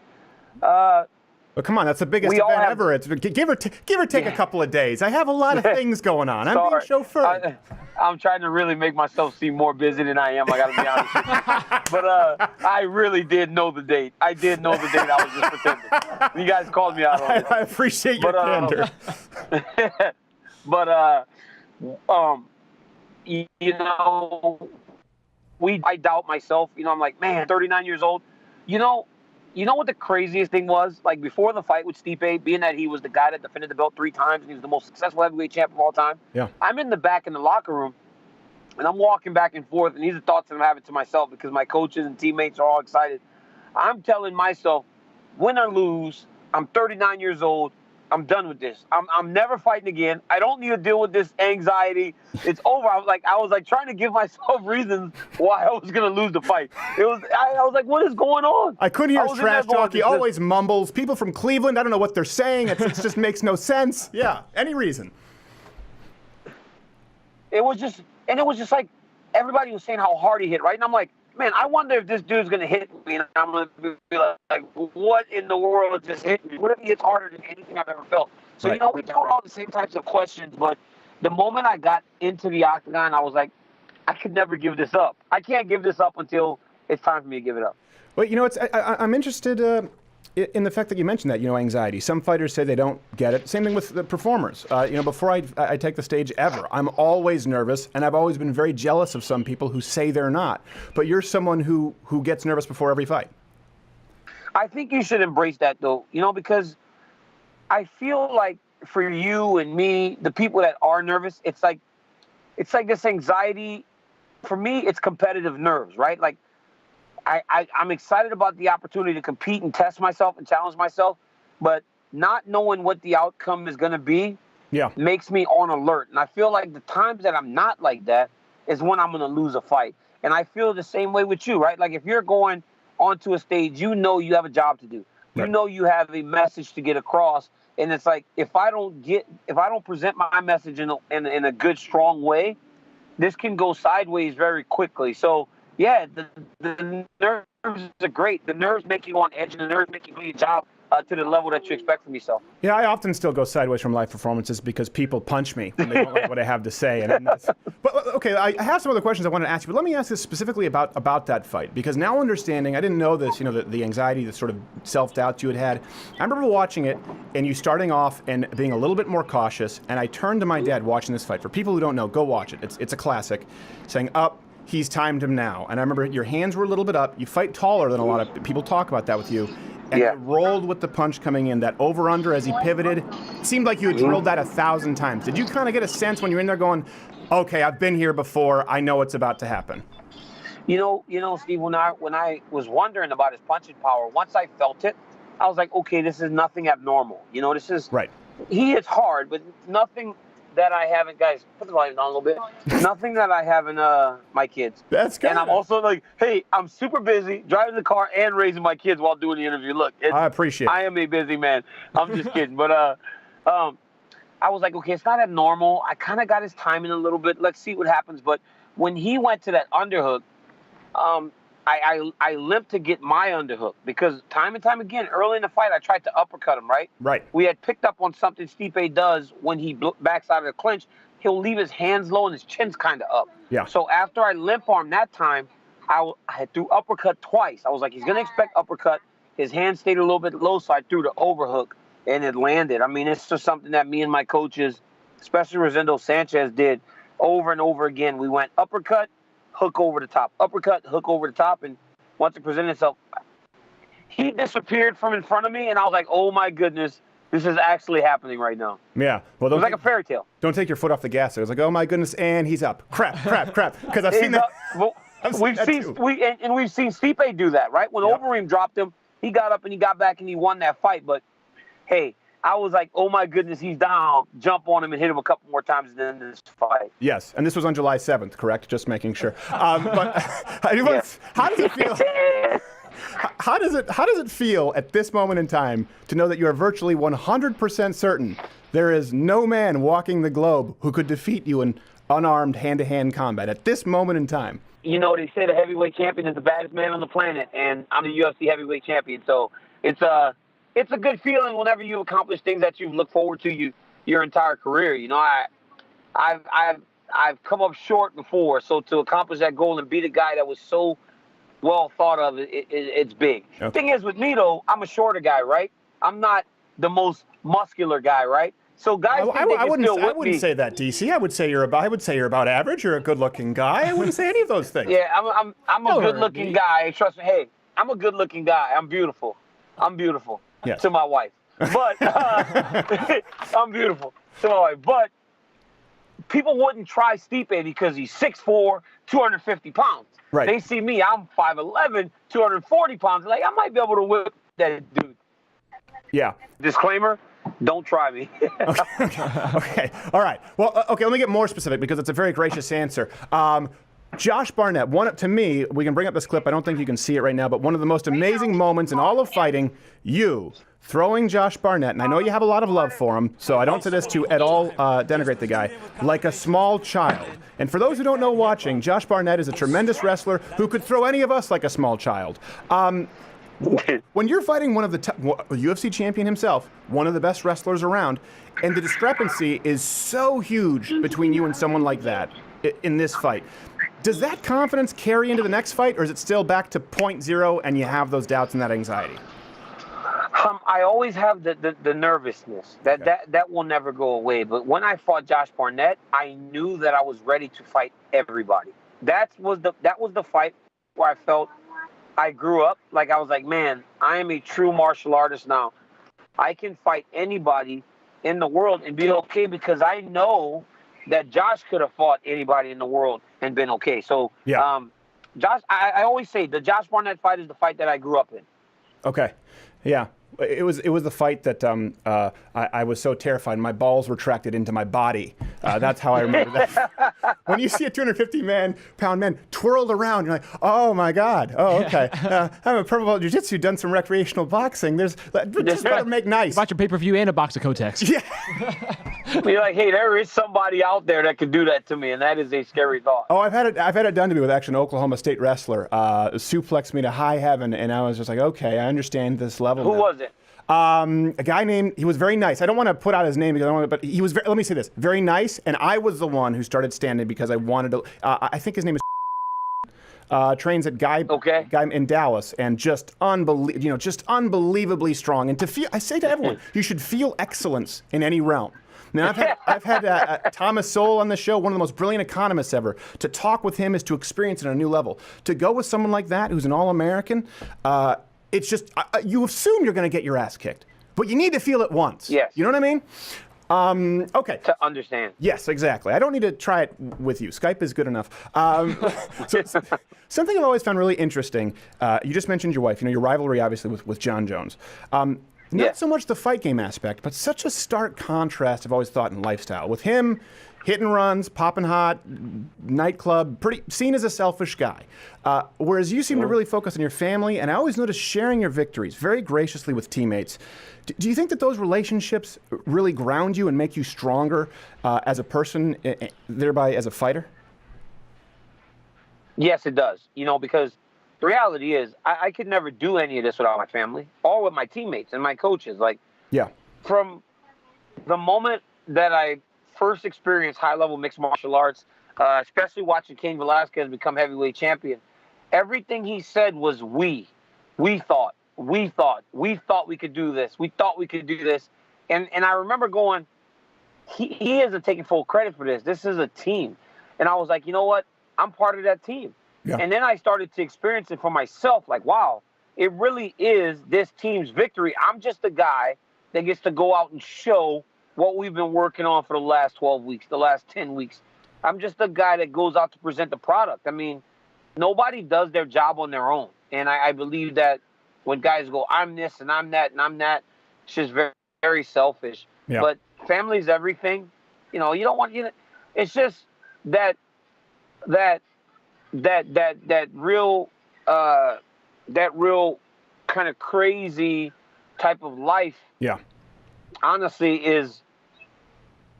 But come on, that's the biggest event ever. It's give or take a couple of days. I have a lot of things going on. I'm being chauffeured. I'm trying to really make myself seem more busy than I am. I got to be honest with you. But I really did know the date. I did know the date. I was just pretending. You guys called me out on it. I appreciate your candor. But I doubt myself. I'm like, man, 39 years old. You know what the craziest thing was? Like, before the fight with Stipe, being that he was the guy that defended the belt 3 times and he was the most successful heavyweight champ of all time. Yeah. I'm in the back in the locker room, and I'm walking back and forth, and these are thoughts that I'm having to myself because my coaches and teammates are all excited. I'm telling myself, win or lose, I'm 39 years old. I'm done with this. I'm never fighting again. I don't need to deal with this anxiety. It's over. I was like trying to give myself reasons why I was gonna lose the fight. I was like, what is going on? I couldn't hear his trash talk. He always mumbles. People from Cleveland, I don't know what they're saying. It just makes no sense. Yeah, any reason. It was just like everybody was saying how hard he hit, right? And I'm like, man, I wonder if this dude's going to hit me, and I'm going to be like, what in the world just hit me? What if he hits harder than anything I've ever felt? So, we dealt with all the same types of questions, but the moment I got into the octagon, I was like, I could never give this up. I can't give this up until it's time for me to give it up. Well, I'm interested, in the fact that you mentioned that, anxiety. Some fighters say they don't get it. Same thing with the performers. Before I take the stage ever, I'm always nervous, and I've always been very jealous of some people who say they're not. But you're someone who gets nervous before every fight. I think you should embrace that, though, because I feel like for you and me, the people that are nervous, it's like this anxiety. For me, it's competitive nerves, right? Like, I'm excited about the opportunity to compete and test myself and challenge myself, but not knowing what the outcome is going to be makes me on alert. And I feel like the times that I'm not like that is when I'm going to lose a fight. And I feel the same way with you, right? Like, if you're going onto a stage, you have a job to do. Right. You have a message to get across. And it's like, if I don't present my message in a good, strong way, this can go sideways very quickly. So, yeah, the nerves are great. The nerves make you on edge, and the nerves make you do your job to the level that you expect from yourself. Yeah, I often still go sideways from live performances because people punch me when they don't like what I have to say. But okay, I have some other questions I wanted to ask you, but let me ask this specifically about that fight, because now understanding, I didn't know this, the anxiety, the sort of self-doubt you had. I remember watching it and you starting off and being a little bit more cautious, and I turned to my dad watching this fight. For people who don't know, go watch it. It's a classic, saying, up. He's timed him now. And I remember your hands were a little bit up. You fight taller than a lot of people talk about that with you. And you rolled with the punch coming in. That over-under as he pivoted, it seemed like you had drilled that 1,000 times. Did you kind of get a sense when you were in there going, okay, I've been here before. I know what's about to happen? Steve, when I was wondering about his punching power, once I felt it, I was like, okay, this is nothing abnormal. This is... Right. He hits hard, but nothing that I haven't, guys, put the volume down a little bit. Nothing that I haven't, my kids. That's good. And I'm also like, hey, I'm super busy driving the car and raising my kids while doing the interview. Look, I appreciate it. I am a busy man. I'm just kidding. But I was like, okay, it's not abnormal. I kind of got his timing a little bit. Let's see what happens. But when he went to that underhook, I limped to get my underhook because time and time again, early in the fight, I tried to uppercut him, right? Right. We had picked up on something Stipe does when he backs out of the clinch. He'll leave his hands low and his chin's kind of up. Yeah. So after I limp arm that time, I threw uppercut twice. I was like, he's going to expect uppercut. His hand stayed a little bit low, so I threw the overhook, and it landed. I mean, it's just something that me and my coaches, especially Rosendo Sanchez, did over and over again. We went uppercut, hook over the top, uppercut, hook over the top, and once it presented itself, he disappeared from in front of me, and I was like, oh my goodness, this is actually happening right now. Yeah. Well, it was like a fairy tale. Don't take your foot off the gas. It was like, oh my goodness, and he's up. Crap. Because I've seen that. We've seen Stipe do that, right? When Overeem dropped him, he got up and he got back and he won that fight. But hey, I was like, oh my goodness, he's down. Jump on him and hit him a couple more times and then this fight. Yes, and this was on July 7th, correct? Just making sure. But how does it feel? How does it feel at this moment in time to know that you are virtually 100% certain there is no man walking the globe who could defeat you in unarmed hand-to-hand combat at this moment in time? They say the heavyweight champion is the baddest man on the planet, and I'm the UFC heavyweight champion. So it's a good feeling whenever you accomplish things that you've looked forward to your entire career. I've come up short before, so to accomplish that goal and beat a guy that was so well thought of, it's big. Okay. The thing is with me though, I'm a shorter guy, right? I'm not the most muscular guy, right? So guys, I wouldn't say that, DC. I would say you're about average. You're a good-looking guy. I wouldn't say any of those things. Yeah, I'm a good-looking guy. Trust me. Hey, I'm a good-looking guy. I'm beautiful. Yes. To my wife. But I'm beautiful to my wife. But people wouldn't try Stipe because he's 6'4", 250 pounds. Right. They see me, I'm 5'11", 240 pounds. Like, I might be able to whip that dude. Yeah. Disclaimer, don't try me. Okay. All right. Well, okay, let me get more specific because it's a very gracious answer. Josh Barnett, to me, we can bring up this clip. I don't think you can see it right now, but one of the most amazing moments in all of fighting, you throwing Josh Barnett, and I know you have a lot of love for him, so I don't say this to at all denigrate the guy, like a small child. And for those who don't know watching, Josh Barnett is a tremendous wrestler who could throw any of us like a small child. When you're fighting one of the UFC champion himself, one of the best wrestlers around, and the discrepancy is so huge between you and someone like that in this fight, does that confidence carry into the next fight, or is it still back to 0.0 and you have those doubts and that anxiety? I always have the nervousness that will never go away. But when I fought Josh Barnett, I knew that I was ready to fight everybody. That was the fight where I felt I grew up. Like I was like, man, I am a true martial artist now. I can fight anybody in the world and be okay because I know that Josh could have fought anybody in the world and been okay. So, Josh, I always say the Josh Barnett fight is the fight that I grew up in. Okay. Yeah. It was the fight that I was so terrified. My balls retracted into my body. That's how I remember that. When you see a 250-pound man twirled around, you're like, oh my God. Oh, okay. I'm a purple belt jiu-jitsu, done some recreational boxing. Just better make nice. Bought your pay-per-view and a box of Kotex. Yeah. You're like, hey, there is somebody out there that could do that to me, and that is a scary thought. Oh, I've had it done to me with actually an Oklahoma State wrestler. Suplexed me to high heaven, and I was just like, okay, I understand this level. Who now. was it? A guy named, he was very nice. I don't want to put out his name because I don't want to, but he was, let me say this, very nice, and I was the one who started standing because I wanted to, I think his name is trains at Guy in Dallas, and just unbelievably strong. And to feel, I say to everyone, you should feel excellence in any realm. Now, I've had Thomas Sowell on the show, one of the most brilliant economists ever. To talk with him is to experience it on a new level. To go with someone like that, who's an All-American, it's just, you assume you're going to get your ass kicked, but you need to feel it once. Yes. You know what I mean? Okay. To understand. Yes, exactly. I don't need to try it with you. Skype is good enough. Something I've always found really interesting, you just mentioned your wife, your rivalry obviously with John Jones. Not so much the fight game aspect, but such a stark contrast I've always thought in lifestyle. With him, hit and runs, popping hot, nightclub, pretty seen as a selfish guy. Whereas you seem to really focus on your family, and I always notice sharing your victories very graciously with teammates. Do you think that those relationships really ground you and make you stronger as a person, thereby as a fighter? Yes, it does. Because the reality is I could never do any of this without my family or with my teammates and my coaches. From the moment that I first experienced high-level mixed martial arts, especially watching Cain Velasquez become heavyweight champion, everything he said was we thought we could do this. We thought we could do this. And I remember going, he isn't taking full credit for this. This is a team. And I was like, you know what? I'm part of that team. Yeah. And then I started to experience it for myself. Like, wow, it really is this team's victory. I'm just a guy that gets to go out and show what we've been working on for the last 12 weeks, the last 10 weeks. I'm just a guy that goes out to present the product. I mean, nobody does their job on their own. And I believe that when guys go, I'm this and I'm that and I'm that, it's just very, very selfish. Yeah. But family's everything. You don't want, it's just that real kind of crazy type of life. Yeah. Honestly, is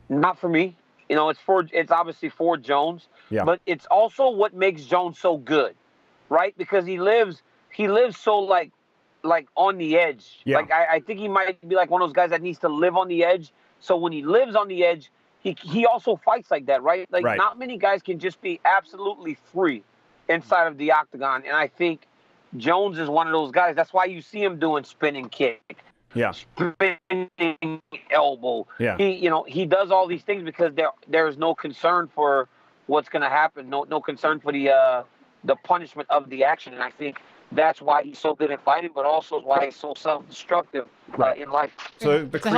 not for me. It's obviously for Jones, but it's also what makes Jones so good, right? Because he lives so like on the edge. Yeah. Like I think he might be like one of those guys that needs to live on the edge. So when he lives on the edge, he also fights like that, right? Like not many guys can just be absolutely free inside of the octagon, and I think Jones is one of those guys. That's why you see him doing spinning kick. Yeah. Spinning elbow. Yeah. He does all these things because there's no concern for what's going to happen. No concern for the punishment of the action. And I think that's why he's so good at fighting, but also why he's so self-destructive in life. So it's a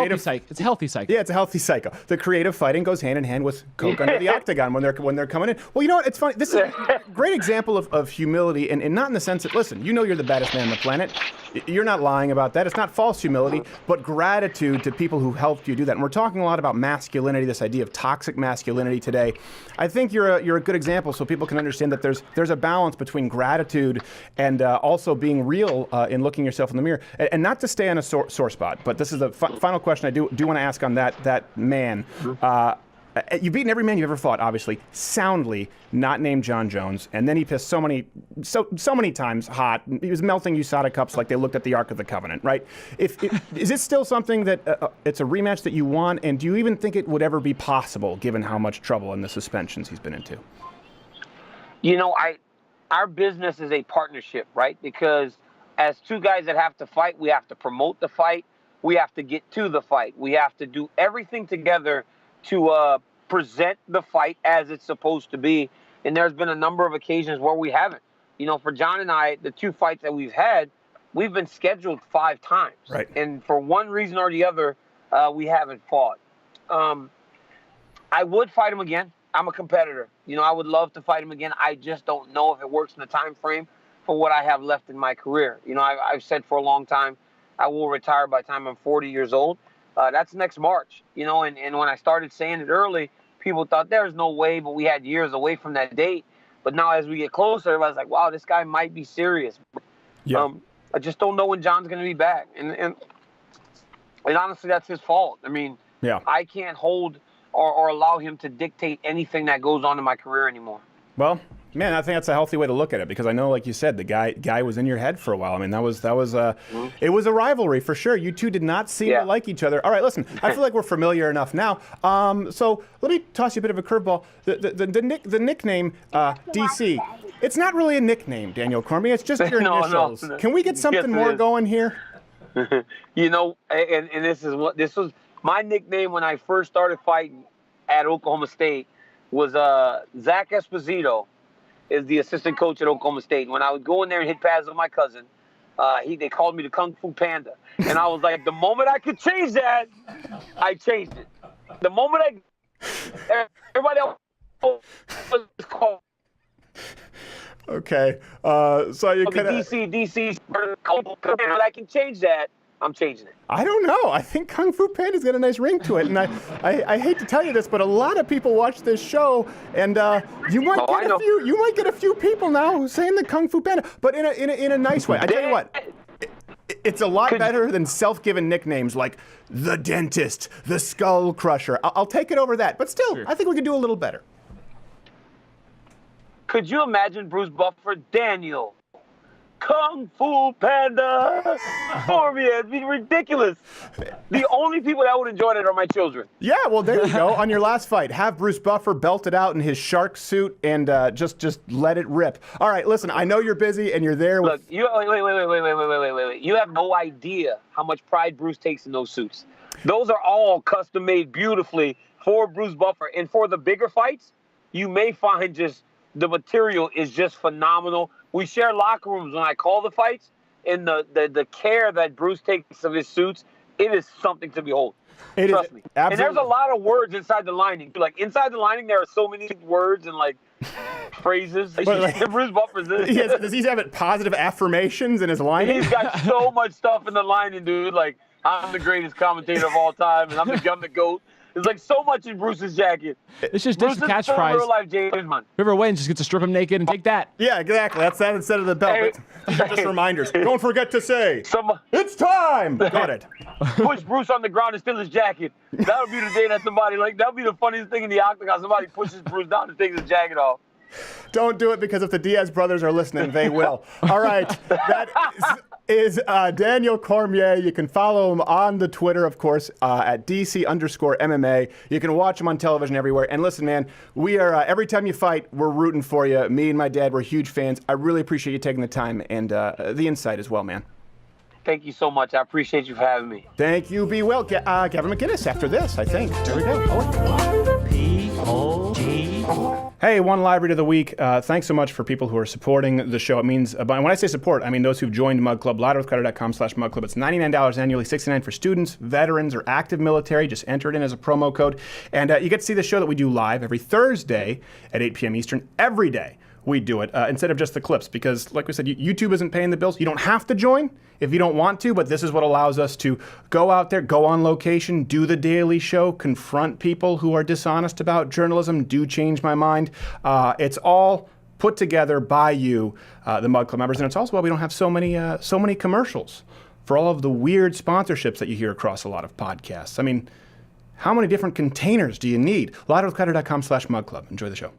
healthy cycle. Yeah, it's a healthy cycle. The creative fighting goes hand in hand with coke under the octagon when they're coming in. Well, you know what? It's funny. This is a great example of humility, and not in the sense that, listen, you're the baddest man on the planet. You're not lying about that. It's not false humility, but gratitude to people who helped you do that. And we're talking a lot about masculinity, this idea of toxic masculinity today. I think you're a good example, so people can understand that there's a balance between gratitude and also being real in looking yourself in the mirror. And not to stay on a sore spot, but this is the final question I do want to ask on that man. You've beaten every man you've ever fought, obviously, soundly, not named John Jones, and then he pissed so many times hot. He was melting USADA cups like they looked at the Ark of the Covenant, right? Is this still something that it's a rematch that you want, and do you even think it would ever be possible, given how much trouble and the suspensions he's been into? Our business is a partnership, right? Because as two guys that have to fight, we have to promote the fight. We have to get to the fight. We have to do everything together to present the fight as it's supposed to be. And there's been a number of occasions where we haven't. You know, for John and I, the 2 fights that we've had, we've been scheduled 5 times. Right. And for one reason or the other, we haven't fought. I would fight him again. I'm a competitor. You know, I would love to fight him again. I just don't know if it works in the time frame for what I have left in my career. You know, I've said for a long time, I will retire by the time I'm 40 years old. That's next March, you know, and when I started saying it early, people thought there's no way, but we had years away from that date. But now as we get closer, everybody's like, wow, this guy might be serious. Yeah. I just don't know when John's going to be back. And honestly, that's his fault. I mean, Yeah. I can't hold or allow him to dictate anything that goes on in my career anymore. Well, man, I think that's a healthy way to look at it, because I know, like you said, the guy was in your head for a while. I mean, it was a rivalry for sure. You two did not seem to like each other. All right, listen, I feel like we're familiar enough now. So let me toss you a bit of a curveball. The nickname DC. It's not really a nickname, Daniel Cormier. It's just your initials. No. Can we get something more going here? You know, and this was my nickname when I first started fighting at Oklahoma State. Was Zach Esposito is the assistant coach at Oklahoma State. When I would go in there and hit pads with my cousin, they called me the Kung Fu Panda. And I was like, the moment I could change that, I changed it. The moment everybody else was called. Okay, so you kind of DC, but I can change that. I'm changing it. I don't know. I think Kung Fu Panda's got a nice ring to it, and I hate to tell you this, but a lot of people watch this show, and you might get a few people now saying the Kung Fu Panda, but in a nice way. I tell you what, it's a lot better than self-given nicknames like the Dentist, the Skull Crusher. I'll take it over that, but still, sure. I think we could do a little better. Could you imagine Bruce Buffer, Daniel, Kung Fu Panda, Cormier? It'd be ridiculous. The only people that would enjoy it are my children. Yeah, well, there you go. On your last fight, have Bruce Buffer belted out in his shark suit and just let it rip. All right, listen, I know you're busy and you're there. Look, wait. You have no idea how much pride Bruce takes in those suits. Those are all custom made beautifully for Bruce Buffer. And for the bigger fights, you may find just the material is just phenomenal. We share locker rooms when I call the fights, and the care that Bruce takes of his suits, it is something to behold. Trust me. Absolutely. And there's a lot of words inside the lining. Like inside the lining, there are so many words and like phrases. Bruce Buffer's does he have positive affirmations in his lining? He's got so much stuff in the lining, dude. Like, I'm the greatest commentator of all time, and I'm the GOAT. There's like so much in Bruce's jacket. It's just Bruce's catchphrase. Real life James Bond. Whoever wins just gets to strip him naked and take that. Yeah, exactly. That's that instead of the belt. Just reminders. Don't forget to say, it's time. Got it. Push Bruce on the ground and steal his jacket. That would be the day that that would be the funniest thing in the octagon. Somebody pushes Bruce down and takes his jacket off. Don't do it, because if the Diaz brothers are listening, they will. All right. That is Daniel Cormier. You can follow him on the Twitter, of course, at DC_MMA. You can watch him on television everywhere. And listen, man, we are, every time you fight, we're rooting for you. Me and my dad, we're huge fans. I really appreciate you taking the time and the insight as well, man. Thank you so much. I appreciate you for having me. Thank you. Be well. Gavin McInnes after this, I think. There we go. P-O-G. Hey, one library of the week. Thanks so much for people who are supporting the show. It means, and when I say support, I mean those who've joined Mug Club, louderwithcarter.com/Mug Club. It's $99 annually, $69 for students, veterans, or active military. Just enter it in as a promo code. And you get to see the show that we do live every Thursday at 8 p.m. Eastern, every day. We do it instead of just the clips, because like we said, YouTube isn't paying the bills. You don't have to join if you don't want to, but this is what allows us to go out there, go on location, do the daily show, confront people who are dishonest about journalism, do change my mind. It's all put together by you, the Mug Club members, and it's also why we don't have so many commercials for all of the weird sponsorships that you hear across a lot of podcasts. I mean, how many different containers do you need? louderwithcarter.com/Mug Club. Enjoy the show.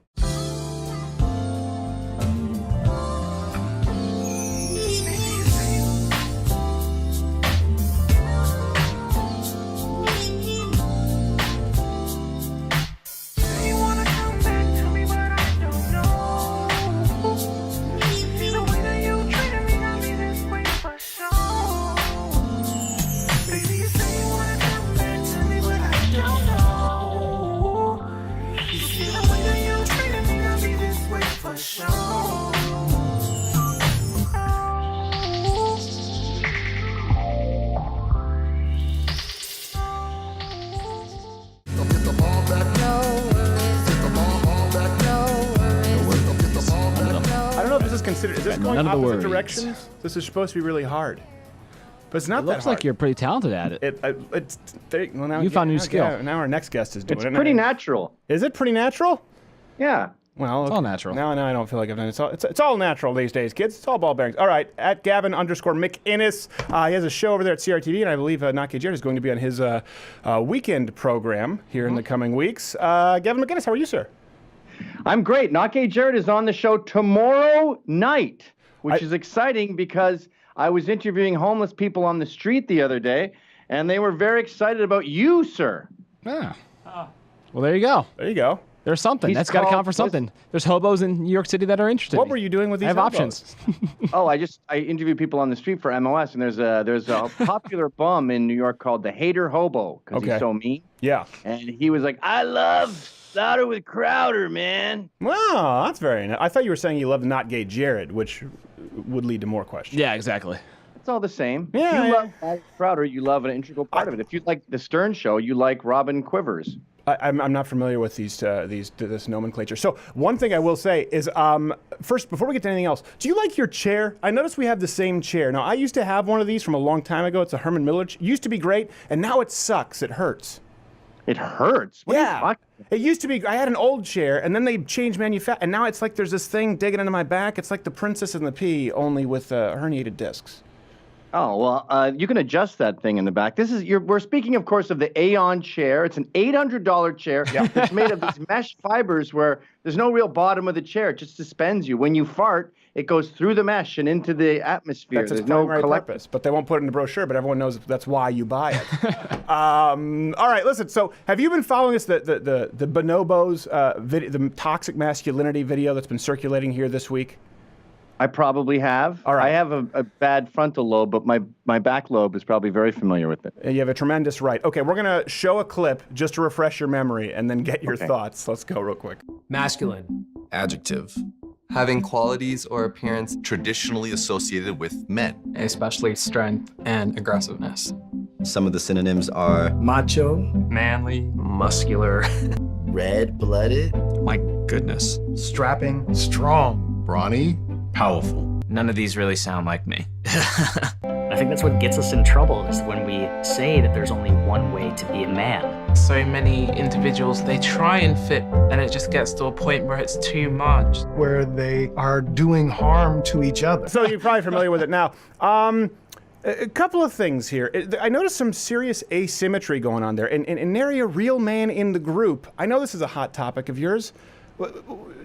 consider? Is this Got going none of the opposite words. directions? This is supposed to be really hard, but it's not It that looks hard. like you're pretty talented at it. Now, You found a new now- skill. Now our next guest is doing It's it. pretty natural. Is it pretty natural? Yeah. Well, It's all natural. Now I don't feel like I've done it. It's all natural these days, kids. It's all ball bearings. All right, at Gavin_McInnes. He has a show over there at CRTV, and I believe Not Gay Jared is going to be on his weekend program here in the coming weeks. Gavin McInnes, how are you, sir? I'm great. Not Gay Jared is on the show tomorrow night, which is exciting because I was interviewing homeless people on the street the other day, and they were very excited about you, sir. Yeah. Well, there you go. There you go. There's something. He's That's got to count called- for something. There's hobos in New York City that are interested. What were you doing with these I have hobos? options. Oh, I interview people on the street for MOS, and there's a popular bum in New York called the Hater Hobo because Okay. he's so mean. Yeah. And he was like, I love Louder with Crowder, man. Wow, that's very nice. I thought you were saying you loved Not Gay Jared, which would lead to more questions. Yeah, exactly. It's all the same. Yeah, If you yeah. love Louder with Crowder, you love an integral part of it. If you like the Stern Show, you like Robin Quivers. I'm not familiar with this nomenclature. So one thing I will say is, first, before we get to anything else, do you like your chair? I noticed we have the same chair. Now, I used to have one of these from a long time ago. It's a Herman Miller. It used to be great, and now it sucks. It hurts. It hurts? What are you talking about? It used to be, I had an old chair, and then they changed manufacturer, and now it's like there's this thing digging into my back. It's like the Princess and the Pea, only with herniated discs. Oh, well, you can adjust that thing in the back. We're speaking, of course, of the Aeon chair. It's an $800 chair. It's made of these mesh fibers where there's no real bottom of the chair. It just suspends you. When you fart, it goes through the mesh and into the atmosphere. That's its There's no primary collective. purpose, but they won't put it in the brochure, but everyone knows that's why you buy it. All right, listen, so have you been following this, the bonobos, the toxic masculinity video that's been circulating here this week? I probably have. All right. I have a bad frontal lobe, but my back lobe is probably very familiar with it. You have a tremendous right. Okay, we're going to show a clip just to refresh your memory and then get your thoughts. Let's go real quick. Masculine. Adjective. Having qualities or appearance traditionally associated with men. Especially strength and aggressiveness. Some of the synonyms are Macho. Manly. Muscular. red-blooded. My goodness. Strapping. Strong. Brawny. Powerful. None of these really sound like me. I think that's what gets us in trouble is when we say that there's only one way to be a man. So many individuals, they try and fit, and it just gets to a point where it's too much. Where they are doing harm to each other. So you're probably familiar with it now. A couple of things here. I noticed some serious asymmetry going on there. And nary a real man in the group. I know this is a hot topic of yours.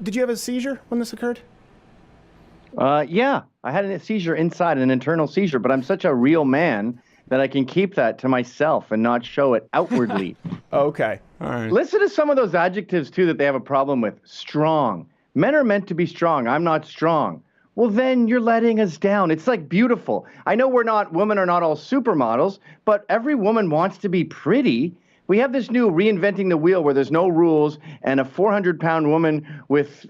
Did you have a seizure when this occurred? Yeah, I had a seizure inside, an internal seizure, but I'm such a real man that I can keep that to myself and not show it outwardly. Okay, all right. Listen to some of those adjectives, too, that they have a problem with. Strong. Men are meant to be strong. I'm not strong. Well, then you're letting us down. It's like beautiful. I know women are not all supermodels, but every woman wants to be pretty. We have this new reinventing the wheel where there's no rules, and a 400-pound woman with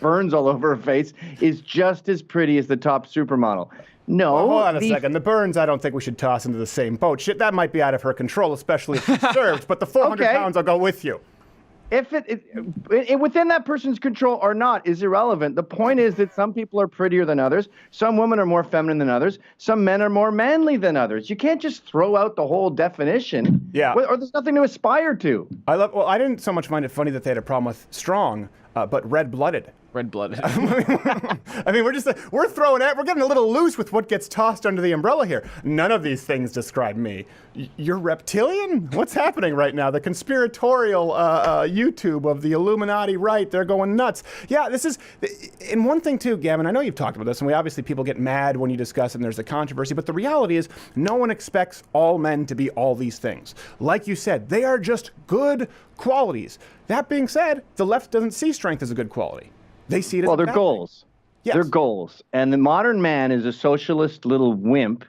burns all over her face is just as pretty as the top supermodel. No. Well, hold on a second. The burns, I don't think we should toss into the same boat. Shit, that might be out of her control, especially if she served, but the 400 pounds, I'll go with you. If it within that person's control or not is irrelevant. The point is that some people are prettier than others. Some women are more feminine than others. Some men are more manly than others. You can't just throw out the whole definition. Yeah. Or there's nothing to aspire to. I didn't so much find it funny that they had a problem with strong, but red-blooded. Red-blooded. I mean, we're getting a little loose with what gets tossed under the umbrella here. None of these things describe me. You're reptilian? What's happening right now? The conspiratorial YouTube of the Illuminati right, they're going nuts. Yeah, this is, and one thing too, Gavin, I know you've talked about this, and obviously people get mad when you discuss it and there's a controversy, but the reality is no one expects all men to be all these things. Like you said, they are just good qualities. That being said, the left doesn't see strength as a good quality. They see it as they're goals. Yes. They're goals. And the modern man is a socialist little wimp.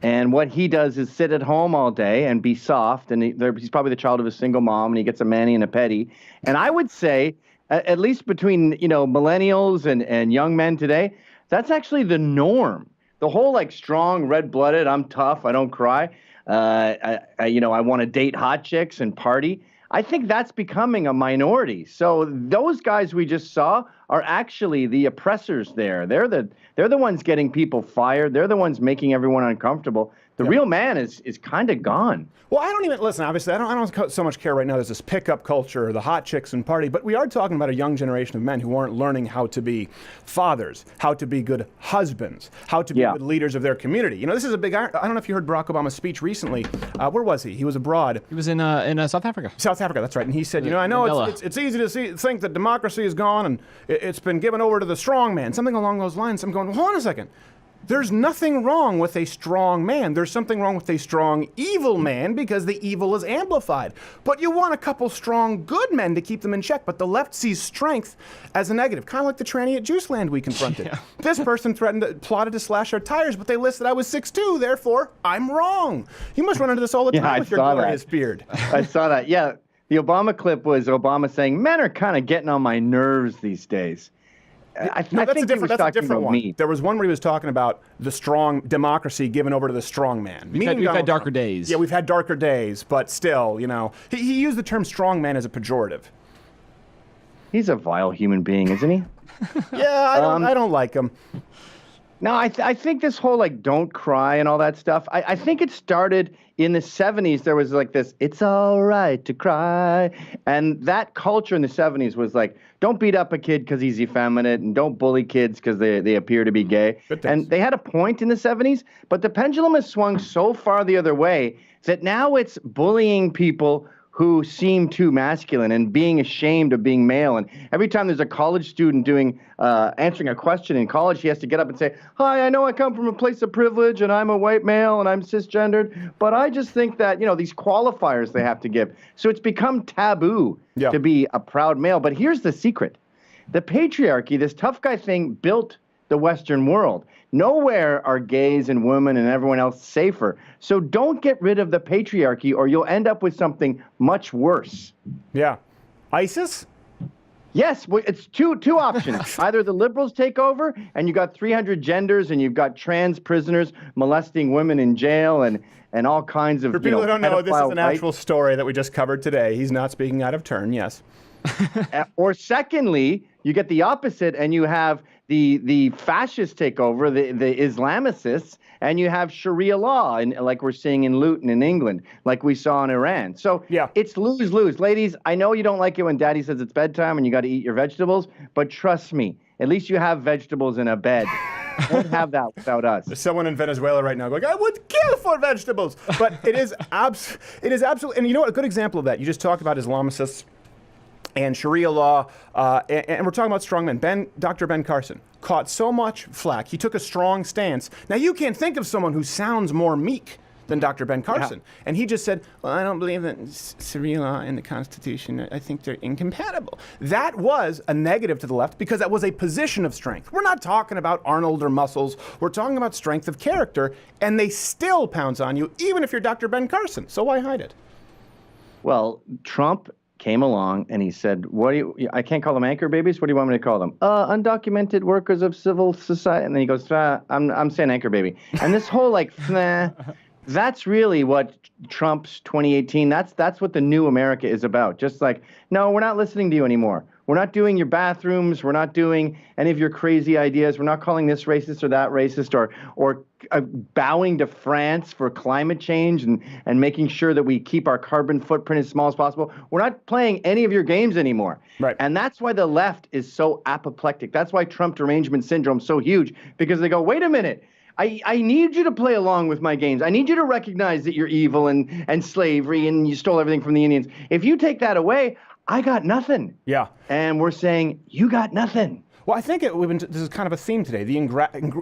And what he does is sit at home all day and be soft. And he's probably the child of a single mom, and he gets a mani and a pedi. And I would say, at least between millennials and young men today, that's actually the norm. The whole strong, red-blooded, I'm tough, I don't cry. I want to date hot chicks and party. I think that's becoming a minority. So those guys we just saw are actually the oppressors there. They're the ones getting people fired. They're the ones making everyone uncomfortable. The real man is kind of gone. Well, I don't even listen. Obviously, I don't so much care right now. There's this pickup culture, the hot chicks and party, but we are talking about a young generation of men who aren't learning how to be fathers, how to be good husbands, how to be good leaders of their community. You know, this is a big. I don't know if you heard Barack Obama's speech recently. Where was he? He was abroad. He was in South Africa. South Africa, that's right. And he said, I know it's easy to think that democracy is gone and it's been given over to the strong man, something along those lines. I'm going, well, hold on a second. There's nothing wrong with a strong man. There's something wrong with a strong evil man because the evil is amplified. But you want a couple strong good men to keep them in check. But the left sees strength as a negative, kind of like the tranny at Juiceland we confronted. Yeah. This person plotted to slash our tires, but they listed I was 6'2", therefore I'm wrong. You must run into this all the time with your glorious beard. I saw that. Yeah, the Obama clip was Obama saying, men are kind of getting on my nerves these days. I think that's a different one. There was one where he was talking about the strong democracy given over to the strong man. We've had darker days. Yeah, we've had darker days, but still, he used the term strong man as a pejorative. He's a vile human being, isn't he? Yeah, I don't like him. No, I think this whole don't cry and all that stuff, I think it started in the 70s. There was this, it's all right to cry. And that culture in the 70s was don't beat up a kid because he's effeminate and don't bully kids because they appear to be gay. And they had a point in the 70s, but the pendulum has swung so far the other way that now it's bullying people who seem too masculine and being ashamed of being male. And every time there's a college student answering a question in college, he has to get up and say, hi, I know I come from a place of privilege and I'm a white male and I'm cisgendered, but I just think that, these qualifiers they have to give. So it's become taboo to be a proud male. But here's the secret. The patriarchy, this tough guy thing, built the Western world. Nowhere are gays and women and everyone else safer. So don't get rid of the patriarchy or you'll end up with something much worse. Yeah. ISIS? Yes, it's two options. Either the liberals take over and you got 300 genders and you've got trans prisoners molesting women in jail and all kinds of, For people who don't know, this is an actual story that we just covered today. He's not speaking out of turn, yes. Or secondly, you get the opposite and you have the fascists take over, the Islamicists, and you have Sharia law, like we're seeing in Luton in England, like we saw in Iran. So it's lose-lose. Ladies, I know you don't like it when daddy says it's bedtime and you got to eat your vegetables, but trust me, at least you have vegetables in a bed. Don't have that without us. There's someone in Venezuela right now going, I would kill for vegetables. But it is absolutely, and you know what, a good example of that, you just talked about Islamicists and Sharia law, and we're talking about strongmen. Dr. Ben Carson caught so much flack. He took a strong stance. Now, you can't think of someone who sounds more meek than Dr. Ben Carson. Yeah. And he just said, well, I don't believe in Sharia law and the Constitution. I think they're incompatible. That was a negative to the left because that was a position of strength. We're not talking about Arnold or muscles. We're talking about strength of character, and they still pounce on you, even if you're Dr. Ben Carson. So why hide it? Well, Trump came along and he said, I can't call them anchor babies. What do you want me to call them? Undocumented workers of civil society. And then he goes, I'm saying anchor baby. And this whole that's really what Trump's 2018, that's what the new America is about. Just no, we're not listening to you anymore. We're not doing your bathrooms. We're not doing any of your crazy ideas. We're not calling this racist or that racist or bowing to France for climate change and making sure that we keep our carbon footprint as small as possible. We're not playing any of your games anymore. Right. And that's why the left is so apoplectic. That's why Trump derangement syndrome is so huge, because they go, wait a minute. I need you to play along with my games. I need you to recognize that you're evil and slavery and you stole everything from the Indians. If you take that away, I got nothing. Yeah. And we're saying, you got nothing. Well, I think this is kind of a theme today. The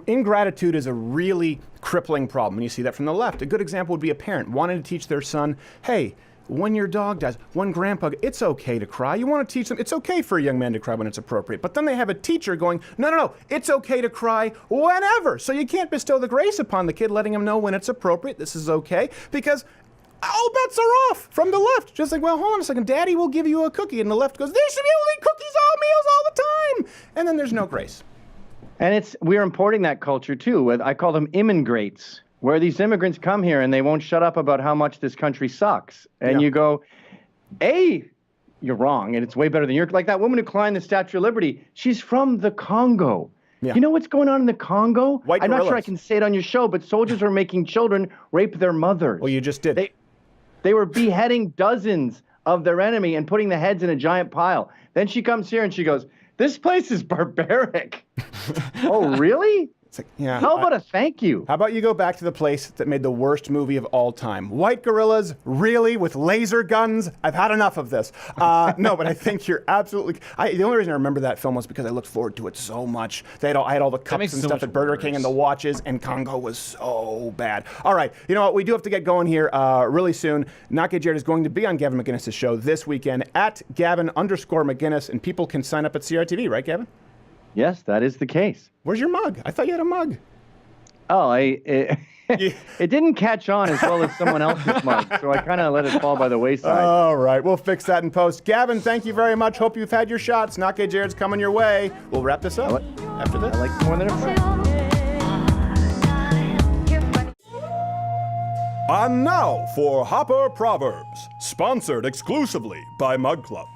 ingratitude is a really crippling problem, and you see that from the left. A good example would be a parent wanting to teach their son, hey, when your dog dies, when grandpa, it's okay to cry. You want to teach them, it's okay for a young man to cry when it's appropriate. But then they have a teacher going, no, it's okay to cry whenever. So you can't bestow the grace upon the kid, letting him know when it's appropriate, this is okay, because all bets are off from the left. Just well, hold on a second, Daddy will give you a cookie. And the left goes, there should be only cookies all meals all the time. And then there's no grace. And we're importing that culture too. I call them immigrants, where these immigrants come here and they won't shut up about how much this country sucks. And you go, You're wrong, and it's way better than your. Like that woman who climbed the Statue of Liberty, she's from the Congo. Yeah. You know what's going on in the Congo? White I'm not sure I gorillas. can say it on your show, but soldiers are making children rape their mothers. Well, you just did. They were beheading dozens of their enemy and putting the heads in a giant pile. Then she comes here and she goes, "This place is barbaric." Oh, really? It's like, yeah. How about a thank you? How about you go back to the place that made the worst movie of all time? White gorillas, really, with laser guns? I've had enough of this. No, but I think you're absolutely. The only reason I remember that film was because I looked forward to it so much. I had all the cups and stuff at Burger King and the watches, and Congo was so bad. All right, you know what? We do have to get going here really soon. Not Gay Jared is going to be on Gavin McInnes' show this weekend at Gavin_McInnes, and people can sign up at CRTV, right, Gavin? Yes, that is the case. Where's your mug? I thought you had a mug. Oh, it didn't catch on as well as someone else's mug, so I kind of let it fall by the wayside. All right, we'll fix that in post. Gavin, thank you very much. Hope you've had your shots. Not Gay Jared's coming your way. We'll wrap this up after this. I like more than a friend. And now for Hopper Proverbs, sponsored exclusively by Mug Club.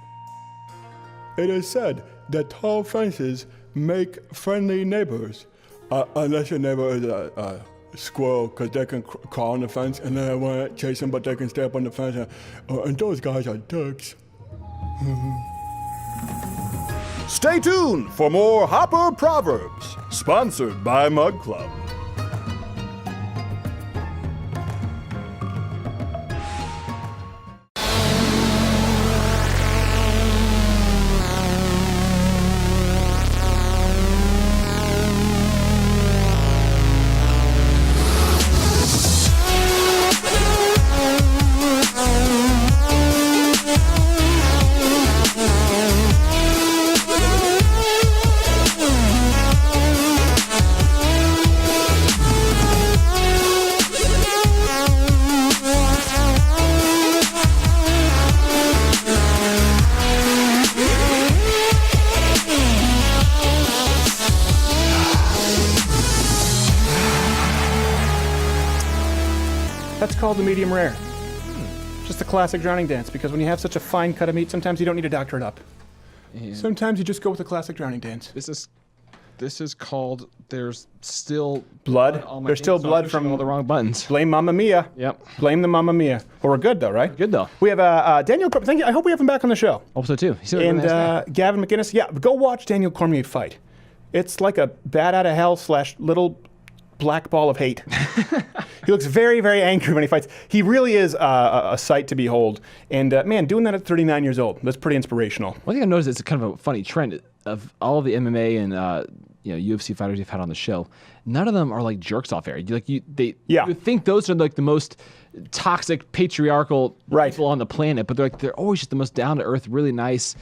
It is said that tall fences make friendly neighbors, unless your neighbor is a squirrel, because they can crawl on the fence and then I want to chase them, but they can stay up on the fence. And those guys are dicks. Stay tuned for more Hopper Proverbs, sponsored by Mug Club. That's called the medium rare. Just the classic drowning dance, because when you have such a fine cut of meat, sometimes you don't need to doctor it up. Yeah. Sometimes you just go with the classic drowning dance. This is called. There's still blood. on my There's still hands, so I'm blood pushing from all the wrong buttons. Blame Mamma Mia. Yep. Blame the Mamma Mia. Well, we're good though, right? Good though. We have Daniel. Thank you. I hope we have him back on the show. Hope so too. And Gavin McInnes. Yeah, go watch Daniel Cormier fight. It's like a bat out of hell / little black ball of hate. He looks very, very angry when he fights. He really is a sight to behold. And man, doing that at 39 years old, that's pretty inspirational. One thing I noticed is kind of a funny trend of all of the MMA and UFC fighters you've had on the show. None of them are like jerks off air. You would think those are like the most toxic, patriarchal people on the planet, but they're always just the most down to earth, really nice.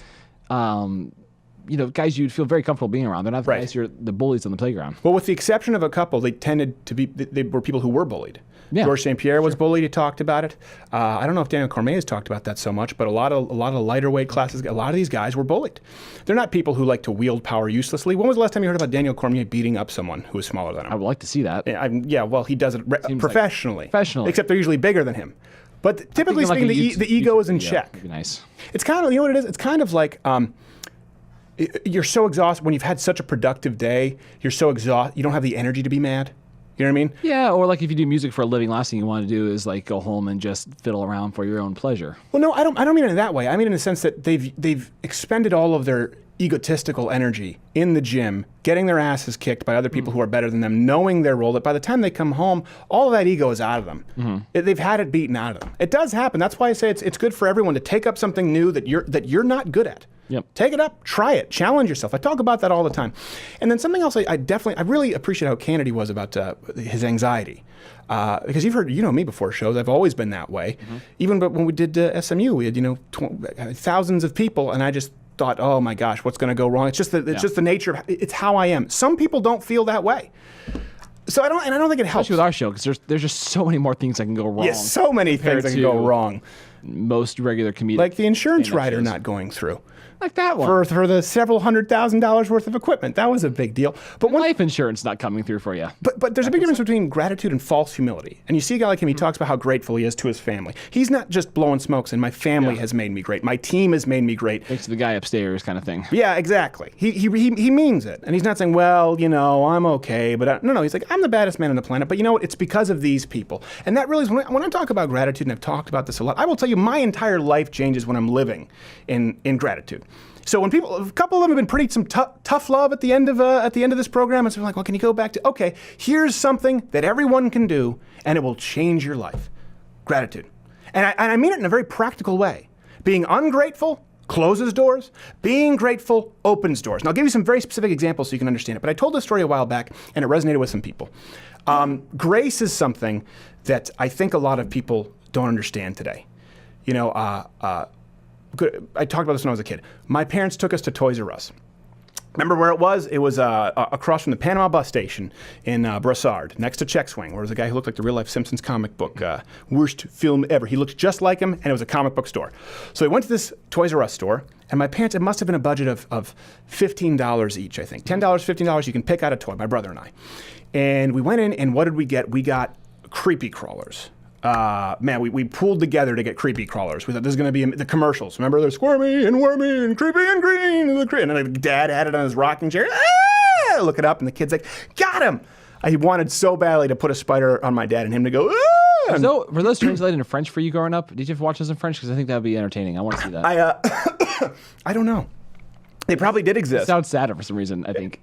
Guys you'd feel very comfortable being around. They're not the guys, you're the bullies on the playground. Well, with the exception of a couple, they tended to be, they were people who were bullied. Yeah. Georges St. Pierre was bullied. He talked about it. I don't know if Daniel Cormier has talked about that so much, but a lot of lighter weight classes, a lot of these guys were bullied. They're not people who like to wield power uselessly. When was the last time you heard about Daniel Cormier beating up someone who was smaller than him? I would like to see that. Yeah, well, he does it professionally. Professionally. Except they're usually bigger than him. But typically speaking, the ego is in check. That'd be nice. It's kind of, you know what it is? It's kind of like, you're so exhausted when you've had such a productive day. You're so exhausted. You don't have the energy to be mad. You know what I mean? Yeah, or like if you do music for a living, last thing you want to do is like go home and just fiddle around for your own pleasure. Well, no, I don't mean it in that way. I mean in the sense that they've expended all of their egotistical energy in the gym, getting their asses kicked by other people who are better than them, knowing their role, that by the time they come home, all of that ego is out of them. They've had it beaten out of them. It does happen. That's why I say it's good for everyone to take up something new that you're not good at. Yep. Take it up, try it, challenge yourself. I talk about that all the time. And then something else I really appreciate how candid he was about his anxiety. Because you've heard, me before shows, I've always been that way. Even when we did SMU, we had, thousands of people, and I just thought, oh my gosh, what's going to go wrong? It's just the nature of it's how I am. Some people don't feel that way. So I don't think it helps. Especially with our show, because there's just so many more things that can go wrong. Yes, so many things that can go wrong. most regular comedians. Like the insurance rider not going through. Like that one. For the several $100,000 worth of equipment. That was a big deal. But life insurance not coming through for you. But there's a big difference between gratitude and false humility. And you see a guy like him, he talks about how grateful he is to his family. He's not just blowing smokes and my family has made me great. My team has made me great. Thanks to the guy upstairs kind of thing. Yeah, exactly. He means it. And he's not saying, well, I'm okay. But no, he's like, I'm the baddest man on the planet. But you know what? It's because of these people. And that really is, when I talk about gratitude, and I've talked about this a lot, I will tell you my entire life changes when I'm living in gratitude. So when a couple of them have been pretty some tough love at the end of this program, and so like, well, can you go back to, okay, here's something that everyone can do, and it will change your life. Gratitude. And I mean it in a very practical way. Being ungrateful closes doors. Being grateful opens doors. And I'll give you some very specific examples so you can understand it. But I told this story a while back, and it resonated with some people. Grace is something that I think a lot of people don't understand today. I talked about this when I was a kid. My parents took us to Toys R Us. Remember where it was? It was across from the Panama bus station in Brossard, next to Check Swing, where there was a guy who looked like the real-life Simpsons comic book, worst film ever. He looked just like him, and it was a comic book store. So we went to this Toys R Us store, and my parents, it must have been a budget of $15 each, I think. $10, $15, you can pick out a toy, my brother and I. And we went in, and what did we get? We got creepy crawlers. We pooled together to get creepy crawlers. We thought this is going to be the commercials. Remember, they're squirmy and wormy and creepy and green. And then Dad had it on his rocking chair. Ah! Look it up, and the kid's like, got him. I wanted so badly to put a spider on my dad and him to go, ah! So, were those translated into French for you growing up? Did you ever watch those in French? Because I think that would be entertaining. I want to see that. I don't know. They probably did exist. It sounds sadder for some reason, I think.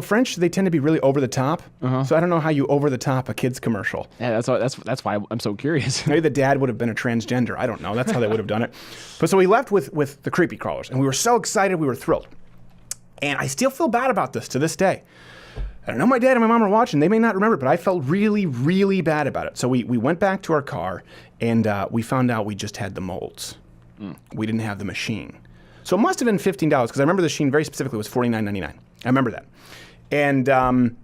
French, they tend to be really over the top. So I don't know how you over the top a kid's commercial. Yeah, that's why I'm so curious. Maybe the dad would have been a transgender. I don't know. That's how they would have done it. But so we left with the creepy crawlers, and we were so excited. We were thrilled. And I still feel bad about this to this day. I know my dad and my mom are watching. They may not remember, but I felt really, really bad about it. So we went back to our car, and we found out we just had the molds. We didn't have the machine. So it must have been $15, because I remember the machine very specifically was $49.99. I remember that. And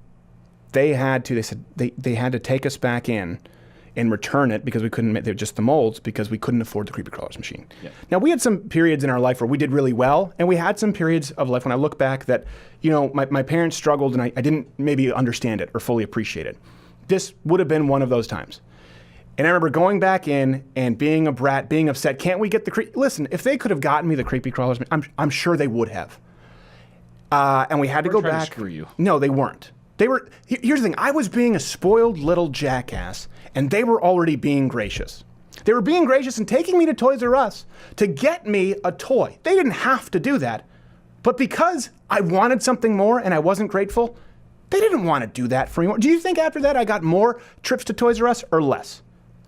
they had to take us back in and return it because we couldn't make, they're just the molds, because we couldn't afford the creepy crawlers machine. Yeah. Now, we had some periods in our life where we did really well, and we had some periods of life when I look back that, my parents struggled and I didn't maybe understand it or fully appreciate it. This would have been one of those times. And I remember going back in and being a brat, being upset. Can't we get the listen, if they could have gotten me the creepy crawlers, I'm sure they would have. And we had to go back. To screw you. No, they weren't. They were. Here's the thing. I was being a spoiled little jackass, and they were already being gracious. They were being gracious and taking me to Toys R Us to get me a toy. They didn't have to do that, but because I wanted something more and I wasn't grateful, they didn't want to do that for me. Do you think after that I got more trips to Toys R Us or less?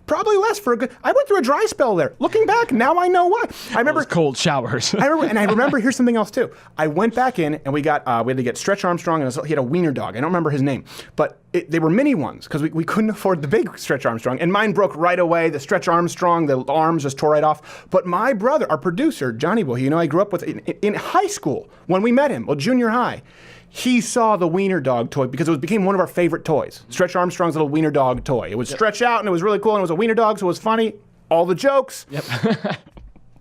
Probably less for a good. I went through a dry spell there. Looking back, now I know why. I remember cold showers. I remember. Here's something else too. I went back in and we had to get Stretch Armstrong, and he had a wiener dog. I don't remember his name, but they were mini ones because we couldn't afford the big Stretch Armstrong, and mine broke right away. The Stretch Armstrong, the arms just tore right off. But my brother, our producer, Johnny Boy, I grew up with in high school when we met him, junior high. He saw the wiener dog toy because it became one of our favorite toys. Stretch Armstrong's little wiener dog toy. It would stretch out and it was really cool, and it was a wiener dog, so it was funny. All the jokes. Yep.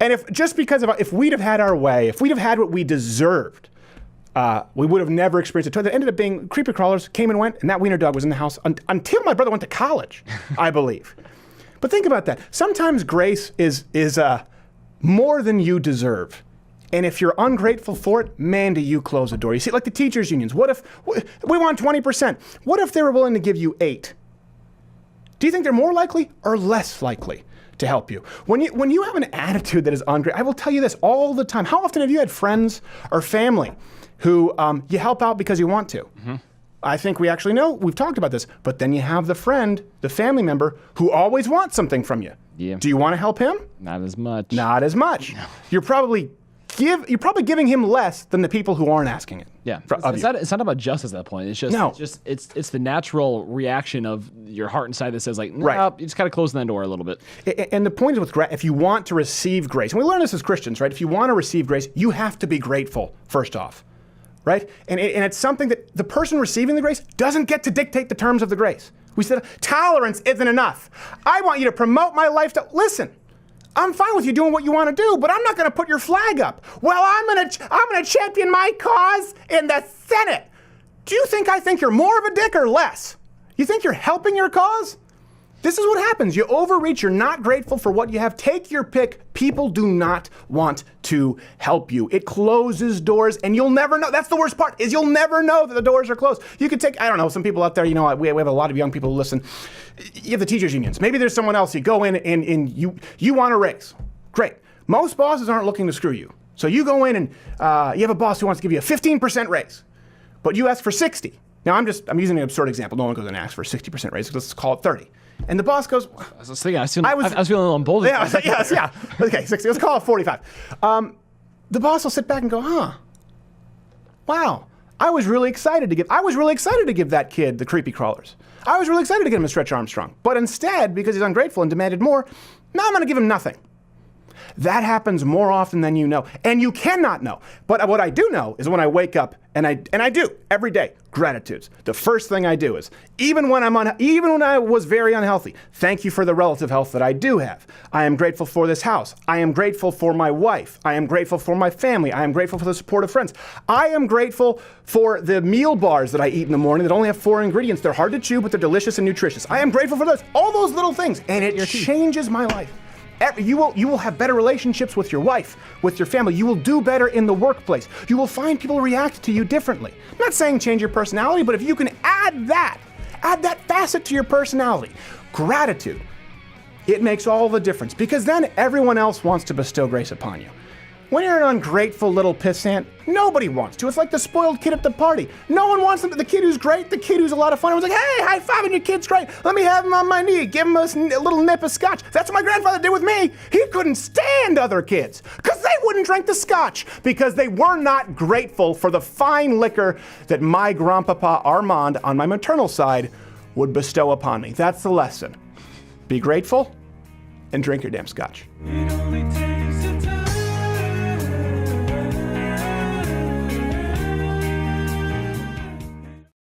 And if we'd have had our way, if we'd have had what we deserved, we would have never experienced a toy that ended up being creepy crawlers, came and went, and that wiener dog was in the house until my brother went to college, I believe. But think about that. Sometimes grace is more than you deserve. And if you're ungrateful for it, man, do you close the door. You see, like the teachers' unions. What if we want 20%? What if they were willing to give you 8? Do you think they're more likely or less likely to help you? When you have an attitude that is ungrateful, I will tell you this all the time. How often have you had friends or family who you help out because you want to? Mm-hmm. I think we actually know, we've talked about this, but then you have the friend, the family member, who always wants something from you. Yeah. Do you want to help him? Not as much. Not as much. No. You're probably giving him less than the people who aren't asking it. Yeah, it's not about justice at that point. It's just it's the natural reaction of your heart inside that says like, no, right. You just gotta close that door a little bit. And the point is with if you want to receive grace, and we learn this as Christians, right? If you want to receive grace, you have to be grateful first off, right? And it's something that the person receiving the grace doesn't get to dictate the terms of the grace. We said tolerance isn't enough. I want you to promote my lifestyle. Listen. I'm fine with you doing what you want to do, but I'm not going to put your flag up. Well, I'm going to champion my cause in the Senate. Do you think I think you're more of a dick or less? You think you're helping your cause? This is what happens. You overreach. You're not grateful for what you have. Take your pick. People do not want to help you. It closes doors, and you'll never know. That's the worst part, is you'll never know that the doors are closed. You could take, I don't know, some people out there, we have a lot of young people who listen. You have the teachers unions. Maybe there's someone else. You go in and you want a raise. Great. Most bosses aren't looking to screw you. So you go in and you have a boss who wants to give you a 15% raise, but you ask for 60. Now, I'm using an absurd example. No one goes and asks for a 60% raise. Let's call it 30. And the boss goes, I was feeling a little emboldened. Yeah. Okay, 60. Let's call it 45. The boss will sit back and go, wow, I was really excited to give that kid the creepy crawlers. I was really excited to give him a Stretch Armstrong. But instead, because he's ungrateful and demanded more, now I'm going to give him nothing. That happens more often than you know, and you cannot know. But what I do know is when I wake up, and I do every day, gratitudes. The first thing I do is, even when I was very unhealthy, thank you for the relative health that I do have. I am grateful for this house. I am grateful for my wife. I am grateful for my family. I am grateful for the support of friends. I am grateful for the meal bars that I eat in the morning that only have 4 ingredients. They're hard to chew, but they're delicious and nutritious. I am grateful for those, all those little things, and it changes my life. You will have better relationships with your wife, with your family. You will do better in the workplace. You will find people react to you differently. I'm not saying change your personality, but if you can add that facet to your personality, gratitude, it makes all the difference, because then everyone else wants to bestow grace upon you. When you're an ungrateful little pissant, nobody wants to. It's like the spoiled kid at the party. No one wants them. The kid who's great, the kid who's a lot of fun. Everyone's like, hey, high-fiving your kid's great. Let me have him on my knee. Give him a little nip of scotch. That's what my grandfather did with me. He couldn't stand other kids because they wouldn't drink the scotch, because they were not grateful for the fine liquor that my grandpapa Armand on my maternal side would bestow upon me. That's the lesson. Be grateful and drink your damn scotch.